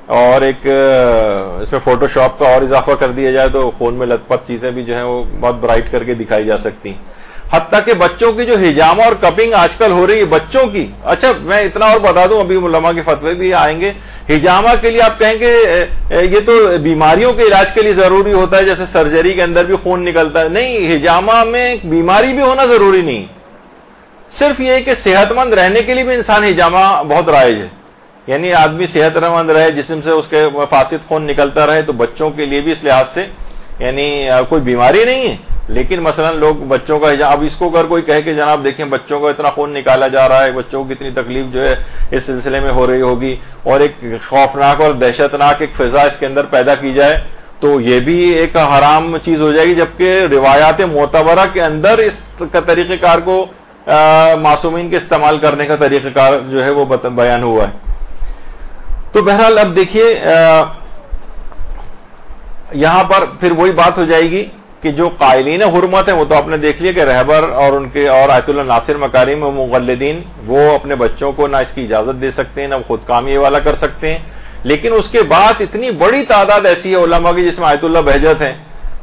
اور ایک اس میں فوٹو شاپ کا اور اضافہ کر دیا جائے تو خون میں لت پت چیزیں بھی جو ہیں وہ بہت برائٹ کر کے دکھائی جا سکتی ہیں. حتیٰ کہ بچوں کی جو ہجامہ اور کپنگ آج کل ہو رہی ہے بچوں کی, اچھا میں اتنا اور بتا دوں, ابھی علماء کے فتوے بھی آئیں گے. ہجامہ کے لیے آپ کہیں گے یہ تو بیماریوں کے علاج کے لیے ضروری ہوتا ہے, جیسے سرجری کے اندر بھی خون نکلتا ہے. نہیں, ہجامہ میں بیماری بھی ہونا ضروری نہیں, صرف یہ کہ صحت مند رہنے کے لیے بھی انسان ہجامہ بہت رائج ہے. یعنی آدمی صحت مند رہے, جسم سے اس کے فاسد خون نکلتا رہے, تو بچوں کے لیے بھی اس لحاظ سے یعنی کوئی بیماری نہیں ہے. لیکن مثلا لوگ بچوں کا ہجامہ, اب اس کو اگر کوئی کہے کہ جناب دیکھیں بچوں کا اتنا خون نکالا جا رہا ہے, بچوں کو کتنی تکلیف جو ہے اس سلسلے میں ہو رہی ہوگی, اور ایک خوفناک اور دہشتناک ایک فضا اس کے اندر پیدا کی جائے, تو یہ بھی ایک حرام چیز ہو جائے گی. جبکہ روایات معتبرہ کے اندر اس طریقہ کار کو معصومین کے استعمال کرنے کا طریقہ کار جو ہے وہ بیان ہوا ہے. تو بہرحال اب دیکھیے یہاں پر پھر وہی بات ہو جائے گی کہ جو قائلین حرمت ہیں وہ تو آپ نے دیکھ لیا کہ رہبر اور ان کے اور آیت اللہ ناصر مکارم و مقلدین وہ اپنے بچوں کو نہ اس کی اجازت دے سکتے ہیں, نہ خود کامی والا کر سکتے ہیں. لیکن اس کے بعد اتنی بڑی تعداد ایسی ہے علماء کی جس میں آیت اللہ بہجت ہیں,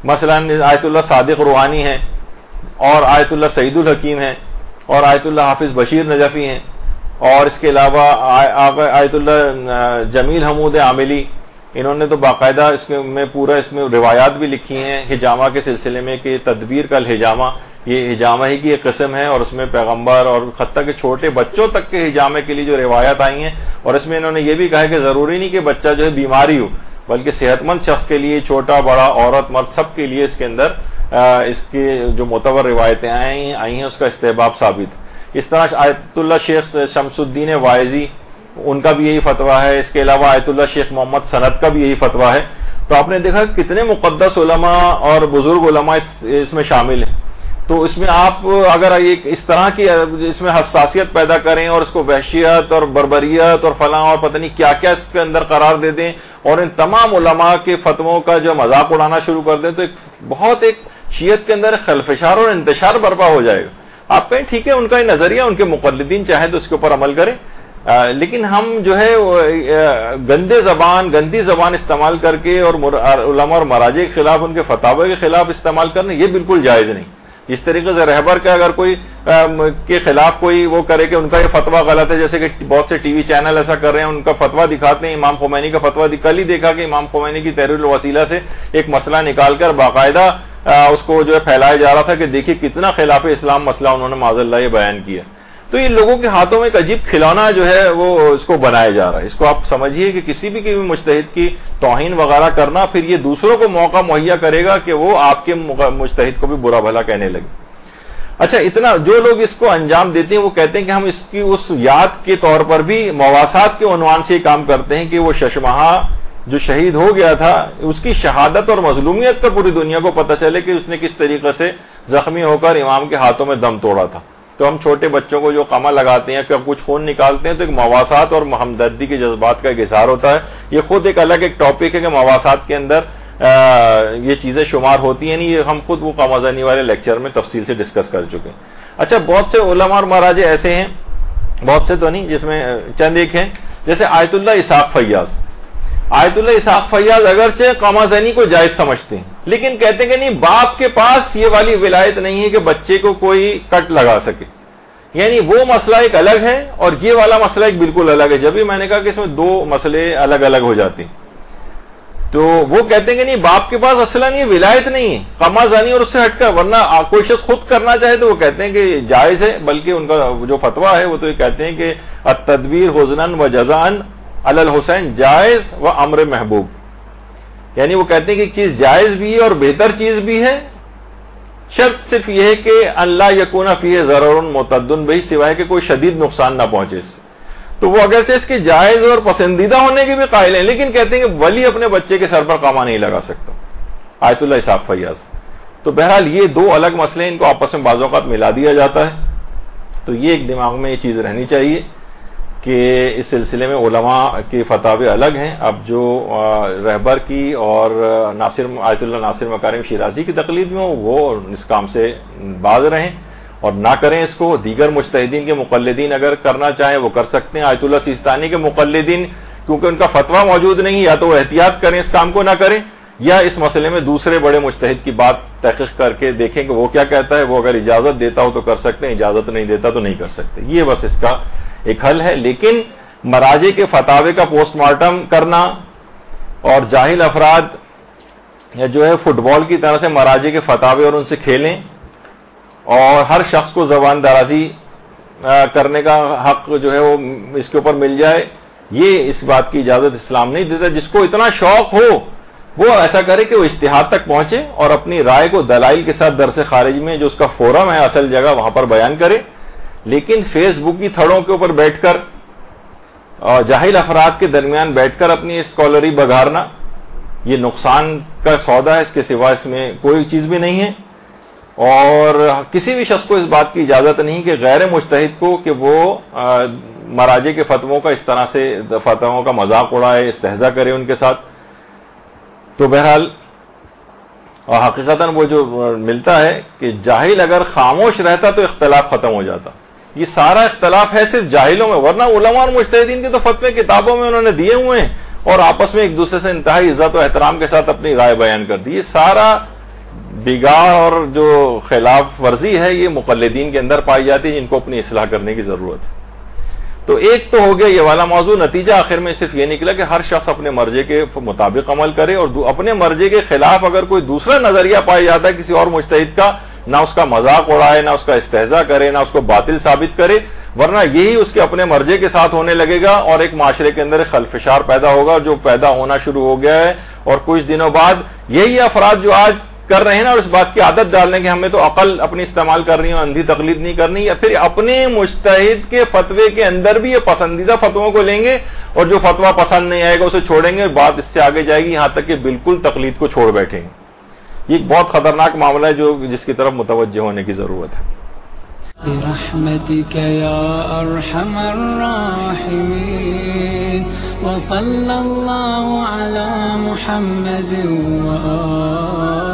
مثلا آیت اللہ صادق روحانی ہیں, اور آیت اللہ سعید الحکیم ہیں, اور آیت اللہ حافظ بشیر نجفی ہیں, اور اس کے علاوہ آیت اللہ جمیل حمود عاملی, انہوں نے تو باقاعدہ اس میں پورا اس میں روایات بھی لکھی ہیں ہجامہ کے سلسلے میں کہ تدبیر کا الحجامہ یہ ہجامہ ہی کی ایک قسم ہے, اور اس میں پیغمبر اور حتیٰ کہ چھوٹے بچوں تک کے ہجامے کے لیے جو روایات آئی ہیں, اور اس میں انہوں نے یہ بھی کہا کہ ضروری نہیں کہ بچہ جو ہے بیماری ہو, بلکہ صحت مند شخص کے لیے, چھوٹا بڑا عورت مرد سب کے لیے اس کے اندر اس کی جو معتبر روایتیں آئی ہیں اس کا استحباب ثابت. اس طرح آیت اللہ شیخ شمس الدین وائزی ان کا بھی یہی فتویٰ ہے. اس کے علاوہ آیت اللہ شیخ محمد سند کا بھی یہی فتویٰ ہے. تو آپ نے دیکھا کتنے مقدس علماء اور بزرگ علماء اس میں شامل ہیں. تو اس میں آپ اگر اس طرح کی اس میں حساسیت پیدا کریں اور اس کو وحشیت اور بربریت اور فلاں اور پتہ نہیں کیا کیا اس کے اندر قرار دے دیں, اور ان تمام علماء کے فتووں کا جو مذاق اڑانا شروع کر دیں, تو ایک شیعت کے اندر خلفشار اور انتشار برپا ہو جائے گا. آپ کہیں ٹھیک ہے ان کا یہ نظریہ, ان کے مقلدین چاہیں تو اس کے اوپر عمل کریں, لیکن ہم جو ہے گندی زبان استعمال کر کے اور علماء اور مراجع کے خلاف, ان کے فتاوی کے خلاف استعمال کرنا یہ بالکل جائز نہیں. اس طریقے سے رہبر کا اگر کوئی کے خلاف کوئی وہ کرے کہ ان کا یہ فتویٰ غلط ہے, جیسے کہ بہت سے ٹی وی چینل ایسا کر رہے ہیں, ان کا فتویٰ دکھاتے ہیں امام خمینی کا فتویٰ. کل ہی دیکھا کہ امام خمینی کی تحریر الوسیلہ سے ایک مسئلہ نکال کر باقاعدہ اس کو جو ہے پھیلایا جا رہا تھا کہ دیکھیے کتنا خلاف اسلام مسئلہ انہوں نے معاذ اللہ یہ بیان کیا. تو یہ لوگوں کے ہاتھوں میں ایک عجیب کھلونا جو ہے وہ اس کو بنایا جا رہا ہے. اس کو آپ سمجھیے کہ کسی بھی مجتہد کی توہین وغیرہ کرنا پھر یہ دوسروں کو موقع مہیا کرے گا کہ وہ آپ کے مجتہد کو بھی برا بھلا کہنے لگے. اچھا, اتنا جو لوگ اس کو انجام دیتے ہیں وہ کہتے ہیں کہ ہم اس کی اس یاد کے طور پر بھی مواسات کے عنوان سے یہ کام کرتے ہیں کہ وہ ششمہا جو شہید ہو گیا تھا اس کی شہادت اور مظلومیت کا پوری دنیا کو پتہ چلے کہ اس نے کس طریقے سے زخمی ہو کر امام کے ہاتھوں میں دم توڑا تھا. تو ہم چھوٹے بچوں کو جو قمع لگاتے ہیں کہ کچھ خون نکالتے ہیں تو ایک مواسات اور ہمدردی کے جذبات کا ایک اظہار ہوتا ہے. یہ خود ایک الگ ایک ٹاپک ہے کہ مواسات کے اندر یہ چیزیں شمار ہوتی ہیں. نہیں, یہ ہم خود وہ قمع زنی والے لیکچر میں تفصیل سے ڈسکس کر چکے ہیں. اچھا, بہت سے علماء اور مراجع ایسے ہیں, بہت سے تو نہیں, جس میں چند ایک ہیں, جیسے آیت اللہ اسحاق فیاض. آیت اللہ اسحاق فیاض اگرچہ قمع زنی کو جائز سمجھتے ہیں, لیکن کہتے ہیں کہ نہیں, باپ کے پاس یہ والی ولایت نہیں ہے کہ بچے کو کوئی کٹ لگا سکے. یعنی وہ مسئلہ ایک الگ ہے اور یہ والا مسئلہ ایک بالکل الگ ہے. جب بھی میں نے کہا کہ اس میں دو مسئلے الگ الگ ہو جاتے ہیں, تو وہ کہتے ہیں کہ نہیں, باپ کے پاس اصلاً یہ ولایت نہیں ہے قمع زنی اور اس سے ہٹ کر, ورنہ کوئی شخص خود کرنا چاہے تو وہ کہتے ہیں کہ جائز ہے. بلکہ ان کا جو فتویٰ ہے وہ تو یہ کہتے ہیں کہ التدبیر حزناً و جزاءً علی الحسین جائز و امر محبوب. یعنی وہ کہتے ہیں کہ ایک چیز جائز بھی ہے اور بہتر چیز بھی ہے, شرط صرف یہ ہے کہ اللہ یکون فیہ ضرر معتد بہ, سوائے کہ کوئی شدید نقصان نہ پہنچے اس سے. تو وہ اگرچہ اس کے جائز اور پسندیدہ ہونے کے بھی قائل ہیں, لیکن کہتے ہیں کہ ولی اپنے بچے کے سر پر قمع نہیں لگا سکتا. آیت اللہ اسحاق فیاض. تو بہرحال یہ دو الگ مسئلے, ان کو آپس میں بعض اوقات ملا دیا جاتا ہے. تو یہ ایک دماغ میں یہ چیز رہنی چاہیے کہ اس سلسلے میں علماء کے فتاوے الگ ہیں. اب جو رہبر کی اور آیت اللہ ناصر مکارم شیرازی کی تقلید میں ہو وہ اس کام سے باز رہیں اور نہ کریں اس کو. دیگر مجتہدین کے مقلدین اگر کرنا چاہیں وہ کر سکتے ہیں. آیت اللہ سیستانی کے مقلدین کیونکہ ان کا فتویٰ موجود نہیں، یا تو وہ احتیاط کریں اس کام کو نہ کریں، یا اس مسئلے میں دوسرے بڑے مجتہد کی بات تحقیق کر کے دیکھیں کہ وہ کیا کہتا ہے. وہ اگر اجازت دیتا ہو تو کر سکتے ہیں، اجازت نہیں دیتا تو نہیں کر سکتے. یہ بس اس کا ایک حل ہے. لیکن مراجع کے فتاوے کا پوسٹ مارٹم کرنا اور جاہل افراد جو ہے فٹ بال کی طرح سے مراجع کے فتاوے اور ان سے کھیلیں اور ہر شخص کو زبان درازی کرنے کا حق جو ہے وہ اس کے اوپر مل جائے، یہ اس بات کی اجازت اسلام نہیں دیتا. جس کو اتنا شوق ہو وہ ایسا کرے کہ وہ اجتہاد تک پہنچے اور اپنی رائے کو دلائل کے ساتھ درس خارج میں جو اس کا فورم ہے اصل جگہ وہاں پر بیان کرے. لیکن فیس بک کی تھڑوں کے اوپر بیٹھ کر جاہل افراد کے درمیان بیٹھ کر اپنی اسکالری بگارنا یہ نقصان کا سودا ہے. اس کے سوا اس میں کوئی چیز بھی نہیں ہے. اور کسی بھی شخص کو اس بات کی اجازت نہیں کہ غیر مجتہد کو کہ وہ مراجع کے فتووں کا اس طرح سے فتووں کا مذاق اڑائے، استہزاء کرے ان کے ساتھ. تو بہرحال حقیقتاً وہ جو ملتا ہے کہ جاہل اگر خاموش رہتا تو اختلاف ختم ہو جاتا. یہ سارا اختلاف ہے صرف جاہلوں میں، ورنہ علماء اور مجتہدین کے تو فتوے کتابوں میں انہوں نے دیے ہوئے ہیں اور آپس میں ایک دوسرے سے انتہائی عزت و احترام کے ساتھ اپنی رائے بیان کر دی. یہ سارا بگاڑ اور جو خلاف ورزی ہے یہ مقلدین کے اندر پائی جاتی ہے، جن کو اپنی اصلاح کرنے کی ضرورت ہے. تو ایک تو ہو گیا یہ والا موضوع. نتیجہ آخر میں صرف یہ نکلا کہ ہر شخص اپنے مرجے کے مطابق عمل کرے اور اپنے مرجے کے خلاف اگر کوئی دوسرا نظریہ پایا جاتا ہے کسی اور مجتہد کا، نہ اس کا مذاق اڑائے، نہ اس کا استہزاء کرے، نہ اس کو باطل ثابت کرے، ورنہ یہی اس کے اپنے مرجے کے ساتھ ہونے لگے گا اور ایک معاشرے کے اندر ایک خلفشار پیدا ہوگا جو پیدا ہونا شروع ہو گیا ہے. اور کچھ دنوں بعد یہی افراد جو آج کر رہے ہیں نا اور اس بات کی عادت ڈال لیں کہ ہمیں تو عقل اپنی استعمال کرنی ہے، اندھی تقلید نہیں کرنی، یا پھر اپنے مجتہد کے فتوے کے اندر بھی یہ پسندیدہ فتووں کو لیں گے اور جو فتویٰ پسند نہیں آئے گا اسے چھوڑیں گے. بات اس سے آگے جائے گی یہاں تک کہ بالکل تقلید کو چھوڑ بیٹھیں گے. یہ ایک بہت خطرناک معاملہ ہے جس کی طرف متوجہ ہونے کی ضرورت ہے.
برحمتك يا أرحم الراحمين وصلى الله على محمد وآله